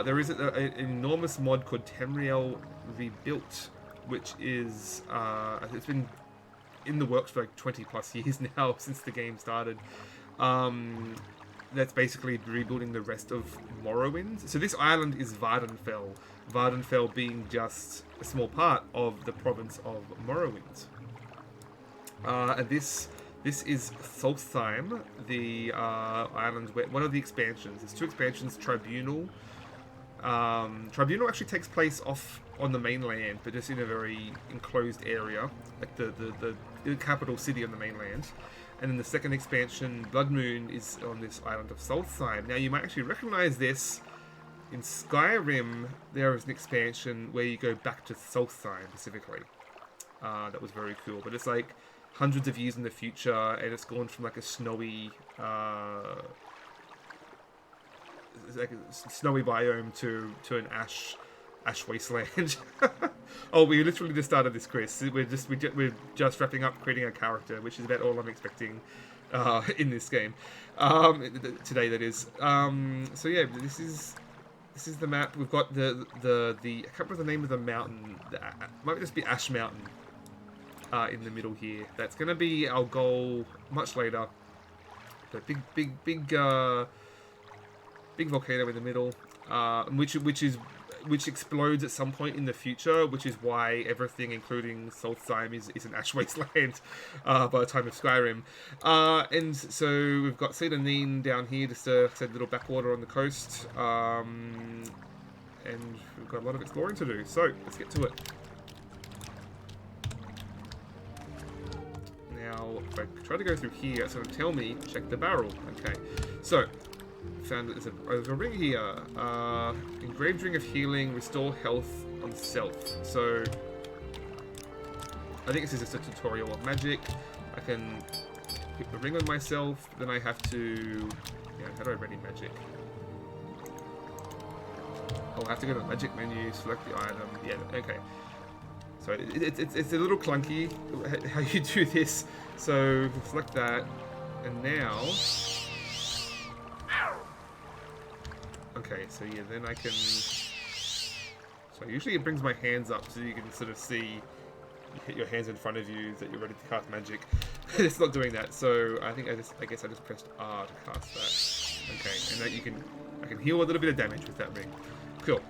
There is an enormous mod called Tamriel Rebuilt, which is it's been in the works for like 20 plus years now since the game started. That's basically rebuilding the rest of Morrowind. So this island is Vardenfell. Vardenfell being just a small part of the province of Morrowind. And this is Solstheim, the island where one of the expansions. There's 2 expansions. Tribunal. Tribunal actually takes place off on the mainland, but just in a very enclosed area, like the capital city on the mainland. And then the second expansion, Blood Moon, is on this island of Solstheim. Now you might actually recognize this In Skyrim, there is an expansion where you go back to Solstheim specifically. That was very cool, but it's like hundreds of years in the future, and it's gone from like a snowy, snowy biome to an ash wasteland. Oh, we literally just started this, Chris. We're just wrapping up creating a character, which is about all I'm expecting in this game today. That is. So yeah, this is the map. We've got the I can't remember the name of the mountain. Might just be Ash Mountain in the middle here. That's going to be our goal much later. The big volcano in the middle, which explodes at some point in the future, which is why everything, including Solstheim, is an ash wasteland by the time of Skyrim. And so we've got Seyda Neen down here, just a little backwater on the coast, and we've got a lot of exploring to do. So let's get to it. Now, if I try to go through here, it's going to tell me check the barrel. Okay, so. Found that there's a ring here. Engraved ring of healing, restore health on self. So I think this is just a tutorial of magic. I can put the ring on myself, then I have to. Yeah, how do I ready magic? Oh, I have to go to the magic menu, select the item. Yeah, okay. So it's a little clunky how you do this. So select that, and now. Okay, so yeah, then I can... So usually it brings my hands up so you can sort of see, you hit your hands in front of you that you're ready to cast magic. It's not doing that, so I think I guess I just pressed R to cast that. Okay, and that I can heal a little bit of damage with that ring. Cool.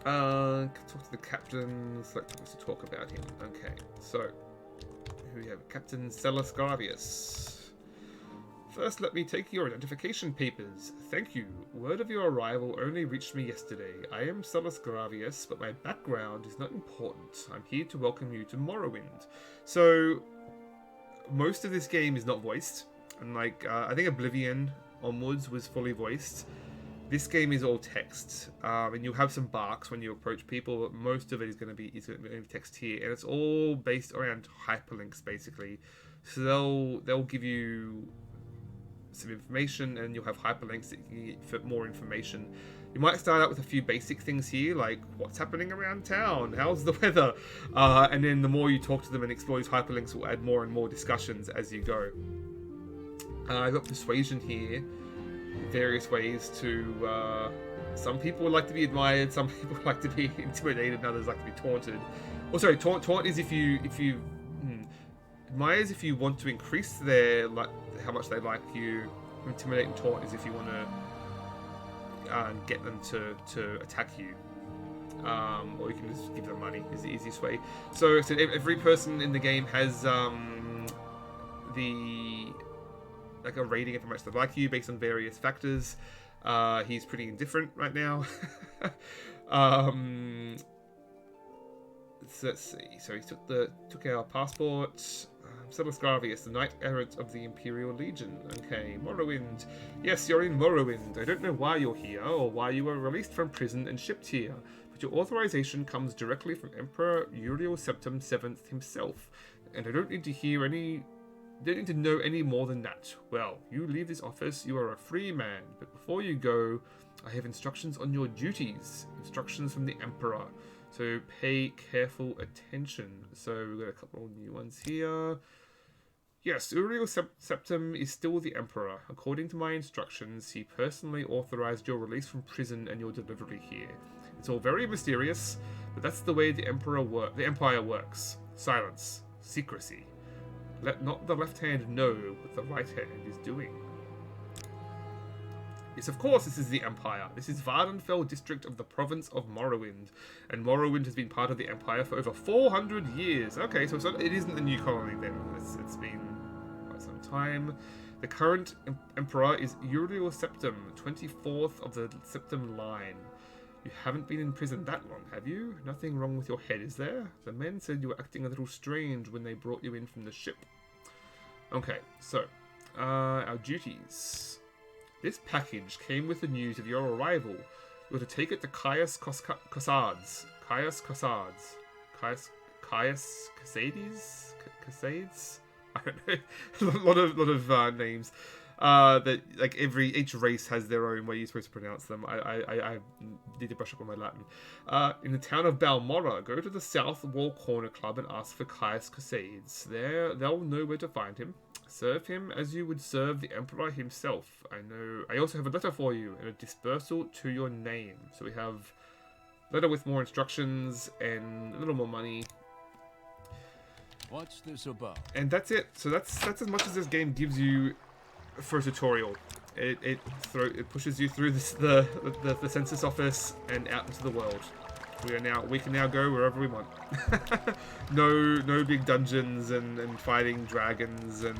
Talk to the captain, select what to talk about him. Okay, so, who we have? Captain Celis Gravius. First, let me take your identification papers. Thank you. Word of your arrival only reached me yesterday. I am Celis Gravius, but my background is not important. I'm here to welcome you to Morrowind. So, most of this game is not voiced. And I think Oblivion onwards was fully voiced. This game is all text. And you'll have some barks when you approach people, but most of it is going to be text here. And it's all based around hyperlinks, basically. So they'll give you some information, and you'll have hyperlinks that you can get for more information. You might start out with a few basic things here, like what's happening around town, how's the weather, and then the more you talk to them and explore these hyperlinks will add more and more discussions as you go. I've got persuasion here, various ways to. Some people like to be admired, some people like to be intimidated, and others like to be taunted. Oh, sorry, taunt is if you admire is if you want to increase their how much they like you. Intimidate and taunt is if you want to get them to attack you, or you can just give them money. Is the easiest way. So every person in the game has a rating of how much they like you based on various factors. He's pretty indifferent right now. So let's see. So he took our passport. Celis Gravius, the Knight Errant of the Imperial Legion. Okay, Morrowind. Yes, you're in Morrowind. I don't know why you're here, or why you were released from prison and shipped here, but your authorization comes directly from Emperor Uriel Septim VII himself, and I don't need to know any more than that. Well, you leave this office, you are a free man, but before you go, I have instructions on your duties. Instructions from the Emperor. So pay careful attention. So we've got a couple of new ones here. Yes, Uriel Septim is still the Emperor. According to my instructions, he personally authorized your release from prison and your delivery here. It's all very mysterious, but that's the way the Empire works. Silence. Secrecy. Let not the left hand know what the right hand is doing. Yes, of course, this is the Empire. This is Vardenfell district of the province of Morrowind, and Morrowind has been part of the Empire for over 400 years. Okay, so it isn't the new colony then. It's been quite some time. The current Emperor is Uriel Septim, 24th of the Septim line. You haven't been in prison that long, have you? Nothing wrong with your head, is there? The men said you were acting a little strange when they brought you in from the ship. Okay, so, our duties. This package came with the news of your arrival. You are to take it to Caius Cassades. Caius Cassades. Caius Cassades? Cassades? I don't know. a lot of names. That like each race has their own way you're supposed to pronounce them. I need to brush up on my Latin. In the town of Balmorra, go to the South Wall Corner Club and ask for Caius Cassades. There, they'll know where to find him. Serve him as you would serve the Emperor himself. I also have a letter for you and a dispersal to your name. So we have a letter with more instructions and a little more money. What's this about? And that's it. So that's as much as this game gives you for a tutorial. It pushes you through the census office and out into the world. We can now go wherever we want. no big dungeons and fighting dragons and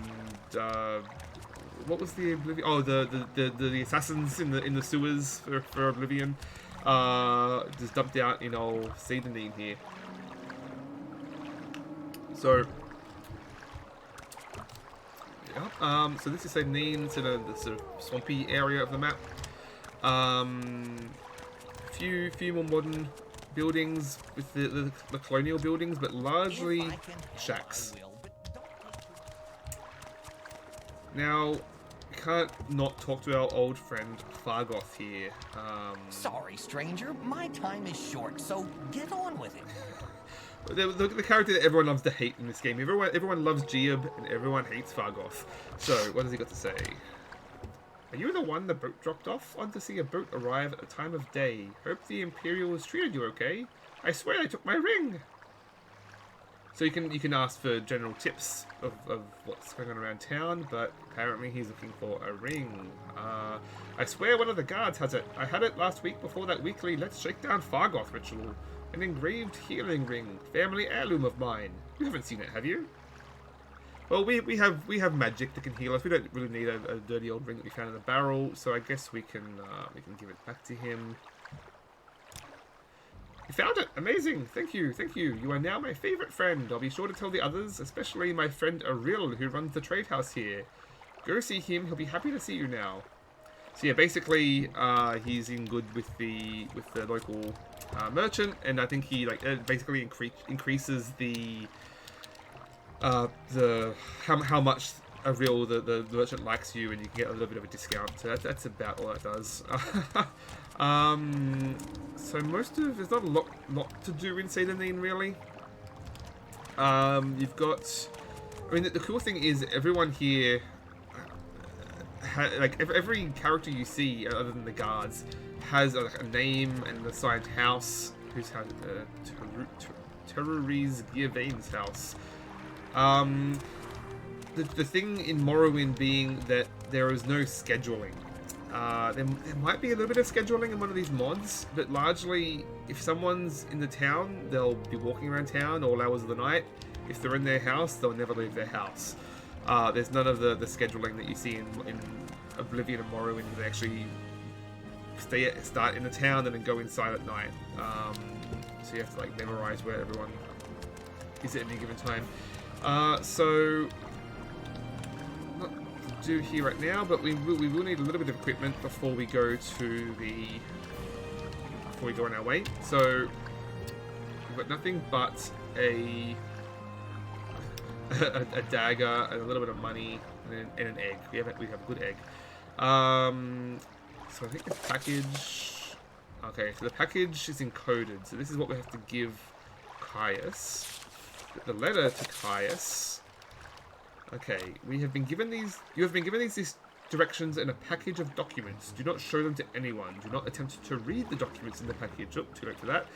what was the Oblivion? Oh, the assassins in the sewers for Oblivion. Just dumped out in old Seyda Neen here. So yeah, so this is a Neen, so the sort of swampy area of the map. Few more modern buildings with the colonial buildings, but largely shacks. Now, we can't not talk to our old friend Fargoth here. Sorry, stranger. My time is short, so get on with it. The character that everyone loves to hate in this game. Everyone loves Geob and everyone hates Fargoth. So, what has he got to say? Are you the one the boat dropped off? On to see a boat arrive at a time of day. Hope the Imperials treated you okay. I swear I took my ring. So you can ask for general tips of what's going on around town, but apparently he's looking for a ring. I swear one of the guards has it. I had it last week before that weekly Let's Shake Down Fargoth ritual. An engraved healing ring, family heirloom of mine. You haven't seen it, have you? Well, we have magic that can heal us. We don't really need a dirty old ring that we found in a barrel, so I guess we can give it back to him. You found it! Amazing! Thank you, thank you. You are now my favourite friend. I'll be sure to tell the others, especially my friend Aril, who runs the trade house here. Go see him. He'll be happy to see you now. So yeah, basically, he's in good with the local merchant, and I think he basically increases the how much the merchant likes you, and you can get a little bit of a discount. So that's about all that does. So there's not a lot to do in Seyda Neen really. You've got, I mean, the cool thing is everyone here, every character you see other than the guards has a name and an assigned house. Whose house? Terrori's Giavain's house. The thing in Morrowind being that there is no scheduling. There might be a little bit of scheduling in one of these mods, but largely, if someone's in the town, they'll be walking around town all hours of the night. If they're in their house, they'll never leave their house. There's none of the scheduling that you see in Oblivion and Morrowind. They actually start in the town and then go inside at night. So you have to memorize where everyone is at any given time. So not to do here right now, but we will need a little bit of equipment before we go on our way. So we've got nothing but a dagger and a little bit of money and an egg. We have a good egg. So I think the package. Okay, so the package is encoded. So this is what we have to give Caius. The letter to Caius. Okay, we have been given these. You have been given these directions in a package of documents. Do not show them to anyone. Do not attempt to read the documents in the package. Oh, too late for that.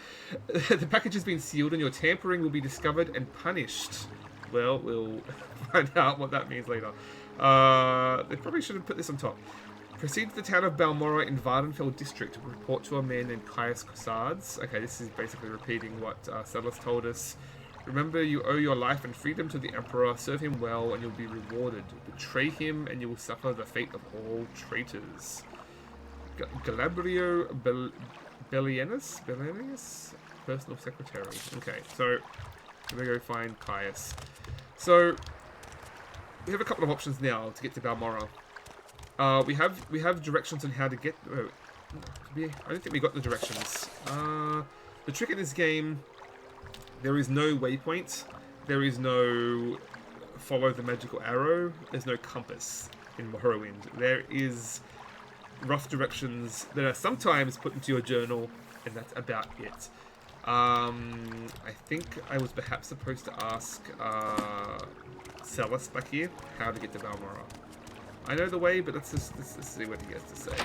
The package has been sealed, and your tampering will be discovered and punished. Well, we'll find out what that means later. They probably should have put this on top. Proceed to the town of Balmorra in Vardenfell district to report to a man named Caius Cassades. Okay, this is basically repeating what Settlers told us. Remember, you owe your life and freedom to the Emperor. Serve him well, and you'll be rewarded. Betray him, and you will suffer the fate of all traitors. Galabrio Bellianus? Personal secretary. Okay, so I'm going to go find Caius. So we have a couple of options now to get to Balmorra. We have directions on how to get. I don't think we got the directions. The trick in this game, there is no waypoint. There is no follow the magical arrow. There's no compass in Morrowind. There is rough directions that are sometimes put into your journal, and that's about it. I think I was perhaps supposed to ask Celis back here how to get to Balmora. I know the way, but let's see what he has to say.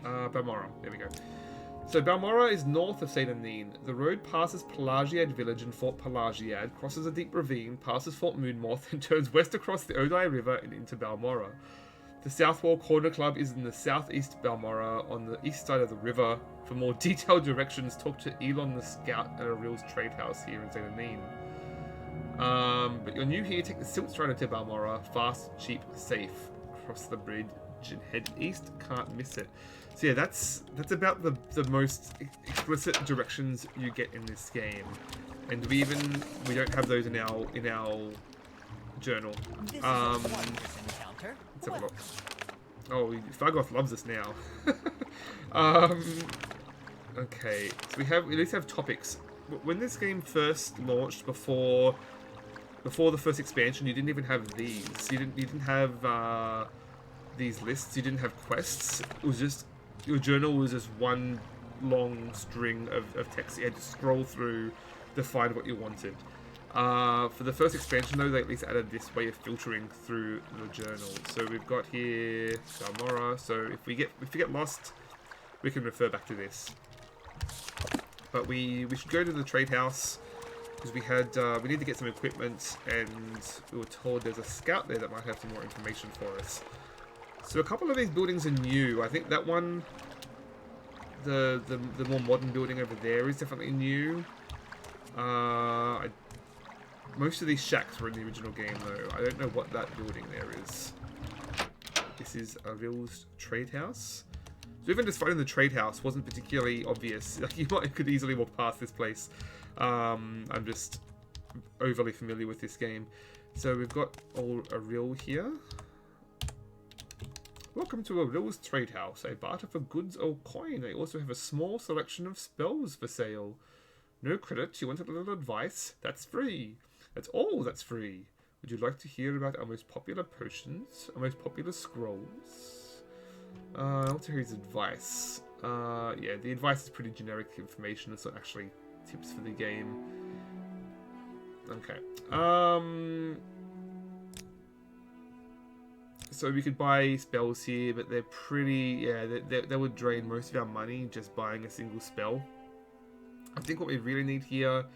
Balmora, there we go. So Balmora is north of Seyda Neen. The road passes Pelagiad village and Fort Pelagiad, crosses a deep ravine, passes Fort Moonmoth, and turns west across the Odai River and into Balmora. The South Wall Corner Club is in the southeast Balmora, on the east side of the river. For more detailed directions, talk to Elon the Scout at Aril's trade house here in Seyda Neen. But you're new here, take the Silt Strider to Balmora. Fast, cheap, safe. Cross the bridge and head east. Can't miss it. So yeah, that's about the most explicit directions you get in this game. And we don't have those in our journal. This is a wondrous encounter. Let's have a look. Welcome. Oh, Fargoth loves us now. Okay, so we at least have topics. When this game first launched, before the first expansion, you didn't even have these. You didn't have these lists. You didn't have quests. It was just your journal was just one long string of text you had to scroll through to find what you wanted. For the first expansion, though, they at least added this way of filtering through the journal. So we've got here Balmora. So if we get lost, we can refer back to this. But we should go to the trade house because we need to get some equipment, and we were told there's a scout there that might have some more information for us. So a couple of these buildings are new. I think that one, the more modern building over there, is definitely new. Most of these shacks were in the original game, though. I don't know what that building there is. This is Aril's trade house. So even just finding the trade house wasn't particularly obvious. Like, you could easily walk past this place. I'm just overly familiar with this game. So we've got Aril here. Welcome to Aril's trade house. I barter for goods or coin. I also have a small selection of spells for sale. No credit. You want a little advice? That's free. That's all that's free. Would you like to hear about our most popular potions? Our most popular scrolls? I want to hear his advice. Yeah, the advice is pretty generic information. It's not actually tips for the game. Okay. So we could buy spells here, but they're pretty... Yeah, they would drain most of our money just buying a single spell. I think what we really need here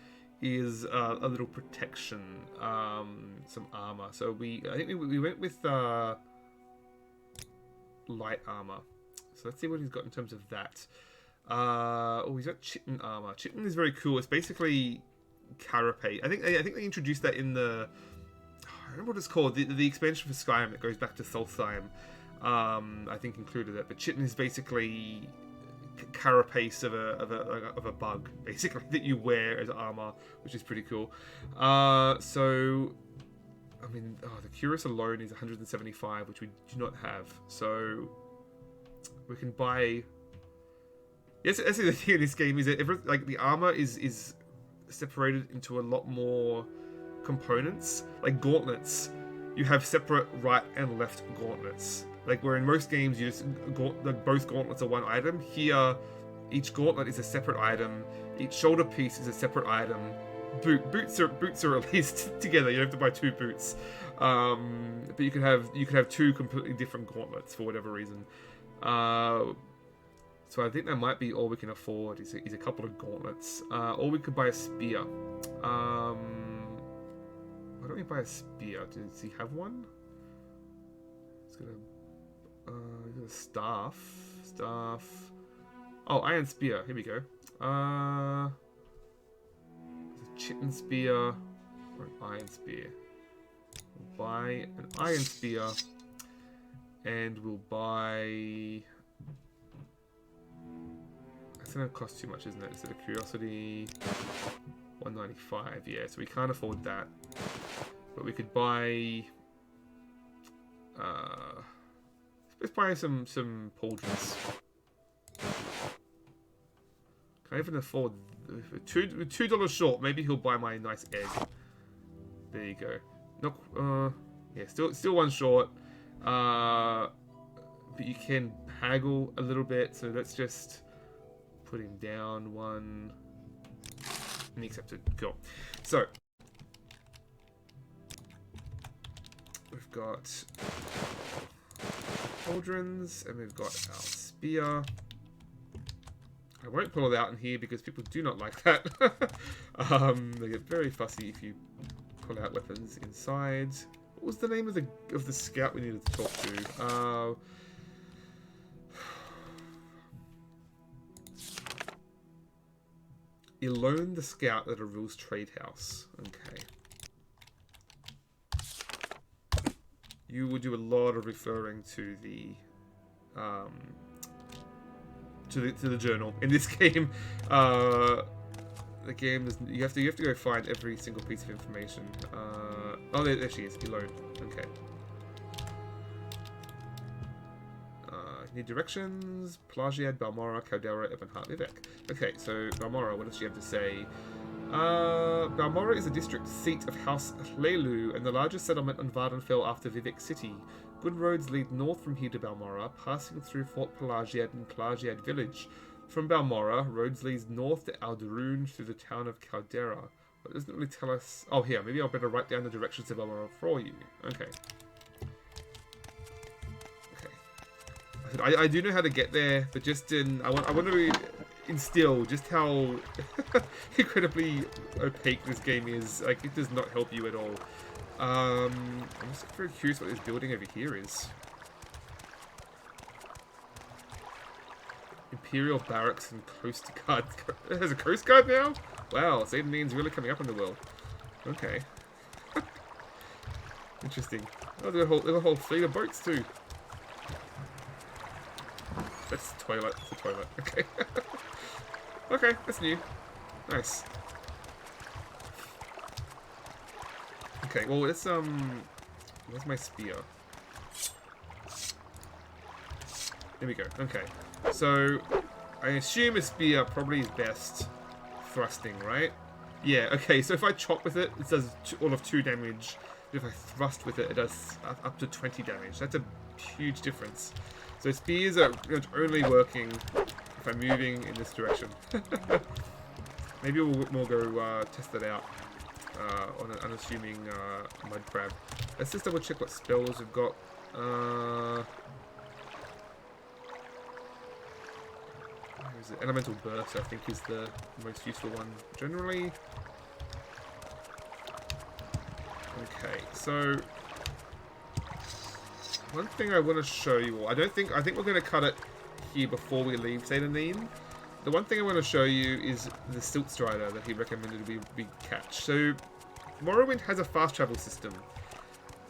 is a little protection, some armor. So I think we went with light armor. So let's see what he's got in terms of that. He's got chitin armor. Chitin is very cool. It's basically carapace. I think they introduced that in the... I don't remember what it's called. The expansion for Skyrim that goes back to Solstheim. I think included it. But chitin is basically carapace of a bug, basically, that you wear as armor, which is pretty cool. So I mean, the Curious alone is 175, which we do not have. So we can buy. Yes, that's the thing in this game is that the armor is separated into a lot more components. Like gauntlets, you have separate right and left gauntlets. Like where in most games you just both gauntlets are one item. Here, each gauntlet is a separate item. Each shoulder piece is a separate item. Boots are at least together. You don't have to buy two boots, but you can have two completely different gauntlets for whatever reason. So I think that might be all we can afford is a couple of gauntlets. Or we could buy a spear. Why don't we buy a spear? Does he have one? He's got a staff. Oh, iron spear. Here we go. A chitin spear or an iron spear. We'll buy an iron spear, and we'll buy. That's gonna cost too much, isn't it? Instead of curiosity, 195. Yeah, so we can't afford that. But we could buy Let's buy some pauldrons. Can I even afford $2 short? Maybe he'll buy my nice egg. There you go. Not yeah, still one short. But you can haggle a little bit, so let's just put him down one. And he accepted. Cool. So we've got pauldrons, and we've got our spear. I won't pull it out in here because people do not like that. They get very fussy if you pull out weapons inside. What was the name of the scout we needed to talk to? Elone the scout at a rules trade house. Okay. You will do a lot of referring to the to the journal in this game. The game is you have to go find every single piece of information. Oh, there she is. Elone. Okay. Need directions. Pelagiad, Balmora, Caldera, Ebonheart, Vivek. Okay, so Balmora, what does she have to say? Balmora is the district seat of House Hlelu and the largest settlement on Vardenfell after Vivek City. Good roads lead north from here to Balmora, passing through Fort Pelagiad and Pelagiad Village. From Balmora, roads lead north to Aldaroon through the town of Caldera. But it doesn't really tell us... Oh, here, maybe I'll better write down the directions to Balmora for you. Okay. I do know how to get there, but just I want to instill just how incredibly opaque this game is. Like, it does not help you at all. I'm just very curious what this building over here is. Imperial Barracks and Coast Guard. There's a Coast Guard now? Wow, Seyda Neen's really coming up in the world. Okay. Interesting. Oh, there's a whole fleet of boats too. That's the toilet. That's the toilet. Okay. Okay, that's new. Nice. Okay, well, let's, where's my spear? There we go. Okay. So, I assume a spear probably is best thrusting, right? Yeah, okay, so if I chop with it, it does all of 2 damage. If I thrust with it, it does up to 20 damage. That's a huge difference. So spears are only working if I'm moving in this direction. Maybe we'll go test that out on an unassuming mud crab. Let's just double check what spells we've got. Where is it? Elemental Burst, I think, is the most useful one generally. Okay, so one thing I want to show you all, I think we're going to cut it here before we leave Seyda Neen. The one thing I want to show you is the Silt Strider that he recommended we catch. So, Morrowind has a fast travel system,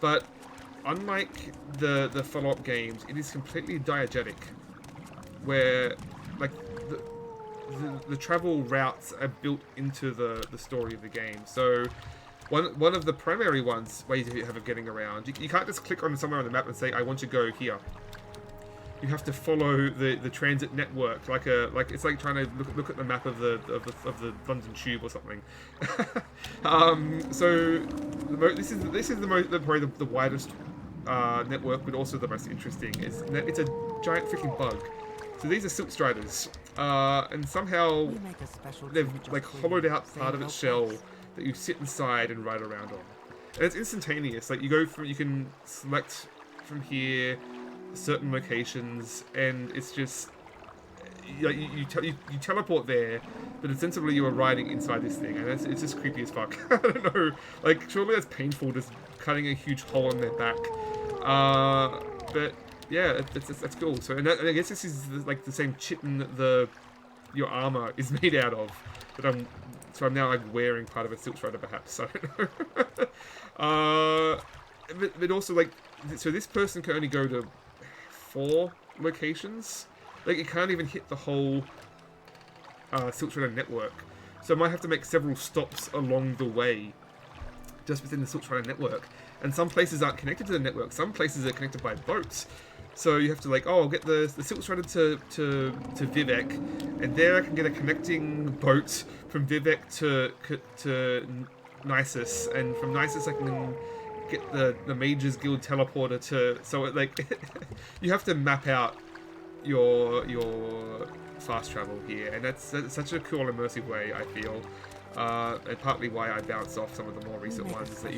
but unlike the follow-up games, it is completely diegetic, where like the travel routes are built into the story of the game. So, one of the primary ways you have of getting around, you can't just click on somewhere on the map and say, I want to go here. You have to follow the transit network, it's like trying to look at the map of the London Tube or something. So this is probably the widest network, but also the most interesting. It's a giant freaking bug. So these are Silt Striders, and somehow they've like hollowed out part of its shell that you sit inside and ride around on. And it's instantaneous. Like you can select from here certain locations, and it's just you teleport there, but ostensibly you are riding inside this thing, and it's just creepy as fuck. I don't know. Like surely that's painful, just cutting a huge hole in their back. But yeah, that's cool. So and I guess this is like the same chitin that your armor is made out of. But I'm now like wearing part of a Silt Strider, perhaps. I don't know. But also like, so this person can only go to 4 locations. Like it can't even hit the whole Silt Strider network. So I might have to make several stops along the way, just within the Silt Strider network. and some places aren't connected to the network. Some places are connected by boats. So you have to like, oh, I'll get the silk threaded to Vivek, and there I can get a connecting boat from Vivek to Nisus, and from Nisus I can get the Mages Guild teleporter to. So it, like, you have to map out your fast travel here, and that's such a cool immersive way, I feel. And partly why I bounce off some of the more recent ones is that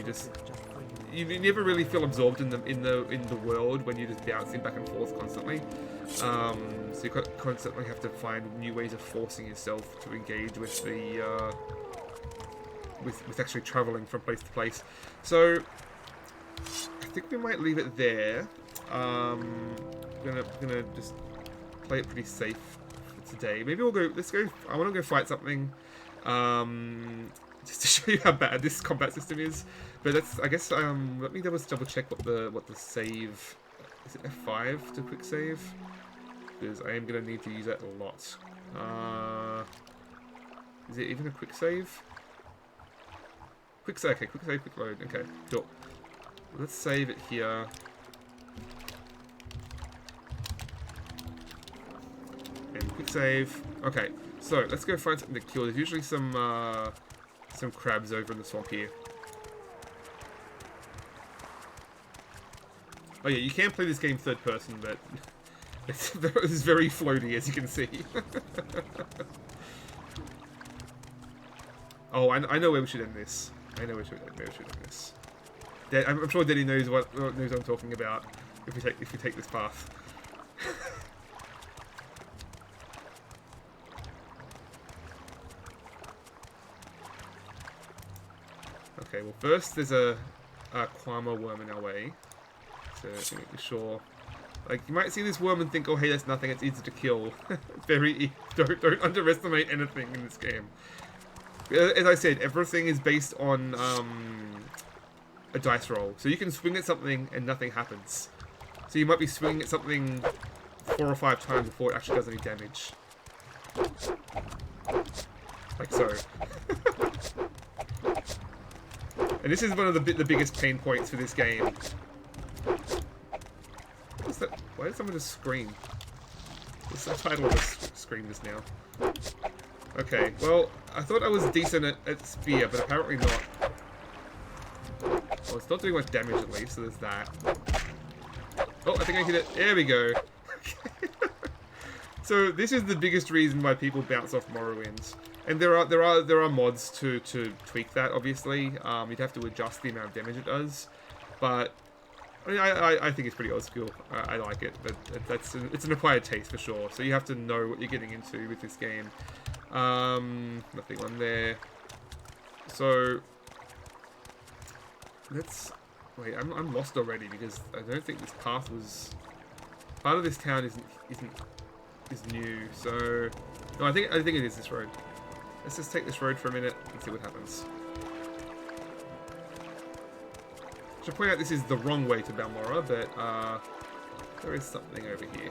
you never really feel absorbed in the world when you're just bouncing back and forth constantly. So you constantly have to find new ways of forcing yourself to engage with the with actually traveling from place to place. So I think we might leave it there. Gonna just play it pretty safe for today. Maybe we'll go. Let's go. I want to go fight something. Just to show you how bad this combat system is. But that's, I guess, let me double check what the save, is it F5 to quick save? Because I am going to need to use that a lot. Is it even a quick save? Quick save, okay, quick save, quick load, okay, cool. Let's save it here. And quick save, okay. So, let's go find something to kill. There's usually some crabs over in the swamp here. Oh yeah, you can play this game third person, but it's very floaty, as you can see. Oh, I know where we should end this. I know where we should end this. I'm sure Denny knows what I'm talking about if we take this path. Okay, well first there's a Kwama worm in our way, so make sure. Like, you might see this worm and think, oh hey, that's nothing, it's easy to kill. Don't underestimate anything in this game. As I said, everything is based on a dice roll, so you can swing at something and nothing happens. So you might be swinging at something 4 or 5 times before it actually does any damage. Like so. And this is one of the biggest pain points for this game. What's that? Why did someone just scream? The subtitle just screamed just now. Okay, well, I thought I was decent at spear, but apparently not. Well, it's not doing much damage at least, so there's that. Oh, I think I hit it. There we go. So this is the biggest reason why people bounce off Morrowind. And there are mods to tweak that. Obviously, you'd have to adjust the amount of damage it does, but I mean, I think it's pretty old school. I like it, but it's an acquired taste for sure. So you have to know what you're getting into with this game. Nothing on there. So let's wait. I'm lost already because I don't think this path was part of this town. Is new. So no, I think it is this road. Let's just take this road for a minute and see what happens. I should point out this is the wrong way to Balmora, but there is something over here.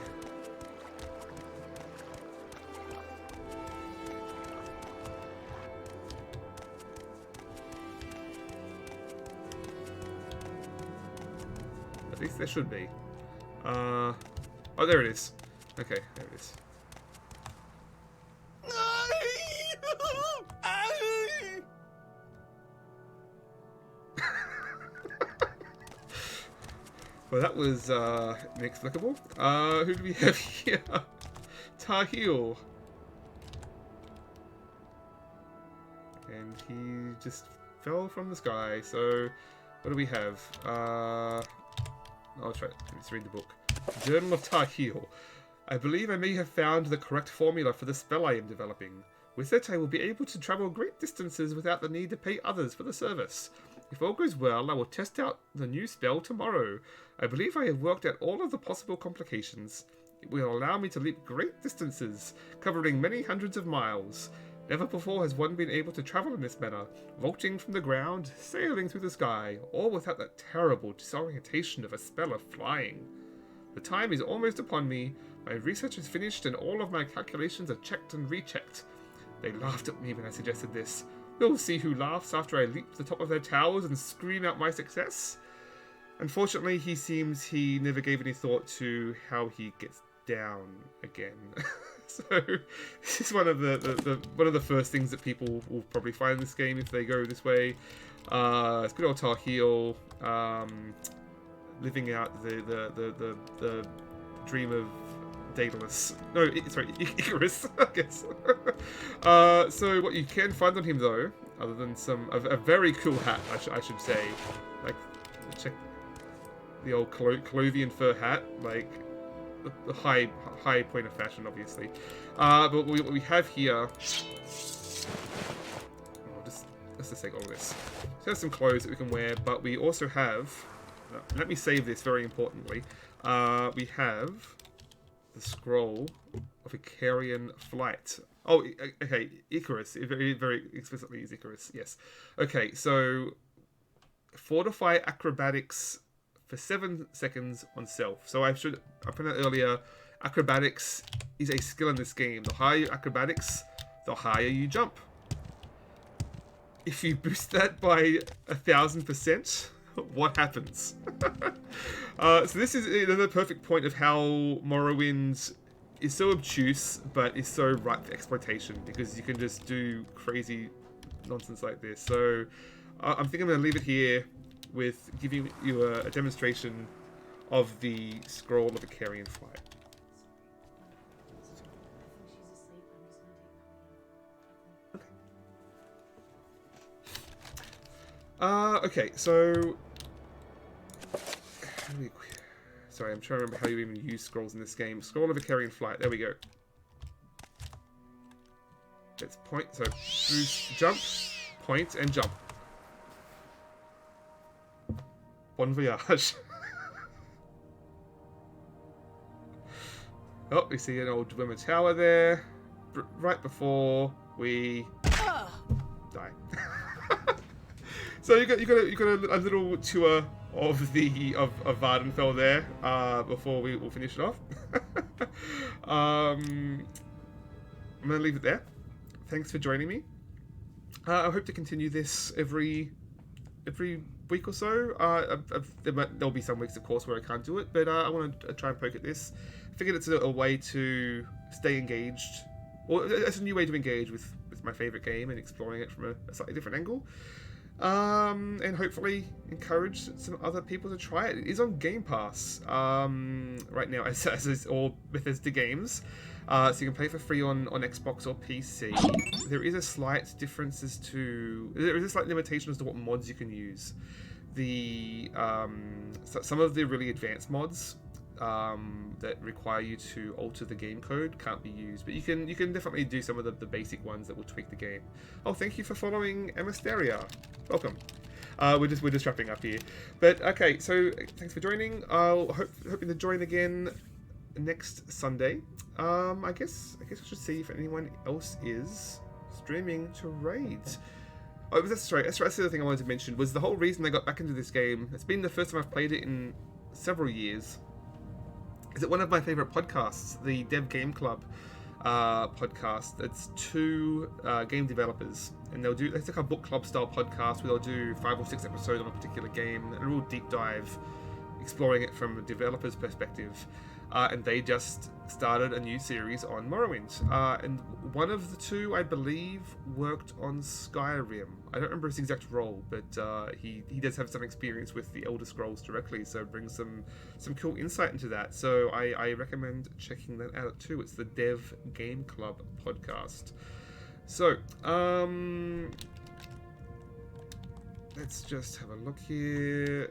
At least there should be. Oh, there it is. Okay, there it is. Well, that was inexplicable. Who do we have here? Tahil. And he just fell from the sky. So, what do we have? I'll try. Let's read the book. Journal of Tahil. I believe I may have found the correct formula for the spell I am developing. With it, I will be able to travel great distances without the need to pay others for the service. If all goes well, I will test out the new spell tomorrow. I believe I have worked out all of the possible complications. It will allow me to leap great distances, covering many hundreds of miles. Never before has one been able to travel in this manner, vaulting from the ground, sailing through the sky, all without that terrible disorientation of a spell of flying. The time is almost upon me. My research is finished and all of my calculations are checked and rechecked. They laughed at me when I suggested this. We'll see who laughs after I leap to the top of their towers and scream out my success. Unfortunately, he never gave any thought to how he gets down again. So this is one of the first things that people will probably find in this game if they go this way. It's good old Tarheel, living out the dream of Daedalus. No, sorry, Icarus, I guess. So what you can find on him though, other than a very cool hat, I should say, like check the old Clothian fur hat, like the high point of fashion, obviously. But what we have here, let's just take all this. So have some clothes that we can wear, but we also have. Let me save this very importantly. We have the scroll of Icarian flight. Oh, okay, Icarus. It very explicitly is Icarus. Yes. Okay, so fortify acrobatics for 7 seconds on self. So I put out earlier, acrobatics is a skill in this game. The higher your acrobatics, the higher you jump. If you boost that by 1,000%, what happens? So this is another perfect point of how Morrowind is so obtuse, but is so ripe for exploitation, because you can just do crazy nonsense like this. So I think I'm going to leave it here with giving you a demonstration of the scroll of Icarian flight. Okay, so sorry, I'm trying to remember how you even use scrolls in this game. Scroll of Icarian flight. There we go. Let's point. So boost, jump, point, and jump. Bon voyage. Oh, we see an old Dwemer tower there, right before we die. So you got a little tour of Vardenfell there before we will finish it off. I'm gonna leave it there. Thanks for joining me. I hope to continue this every week or so. There'll be some weeks, of course, where I can't do it, but I want to try and poke at this. I figured it's a way to stay engaged, or it's a new way to engage with my favorite game and exploring it from a slightly different angle. And hopefully encourage some other people to try it. It is on Game Pass right now, as is all Bethesda games. So you can play for free on Xbox or PC. There is a slight difference there is a slight limitation as to what mods you can use. Some of the really advanced mods that require you to alter the game code can't be used, but you can definitely do some of the basic ones that will tweak the game. Oh, thank you for following Emisteria. Welcome. We're just wrapping up here, but okay. So thanks for joining. I'll hoping to join again next Sunday. I guess I should see if anyone else is streaming to raid. Oh, that's right. That's the other thing I wanted to mention was the whole reason I got back into this game. It's been the first time I've played it in several years. Is it one of my favorite podcasts, the Dev Game Club podcast? It's 2 game developers, and it's like a book club style podcast where they'll do 5 or 6 episodes on a particular game, and a real deep dive, exploring it from a developer's perspective. And they just started a new series on Morrowind. And one of the 2, I believe, worked on Skyrim. I don't remember his exact role, but he does have some experience with the Elder Scrolls directly, so brings some cool insight into that. So I recommend checking that out too. It's the Dev Game Club podcast. So, let's just have a look here.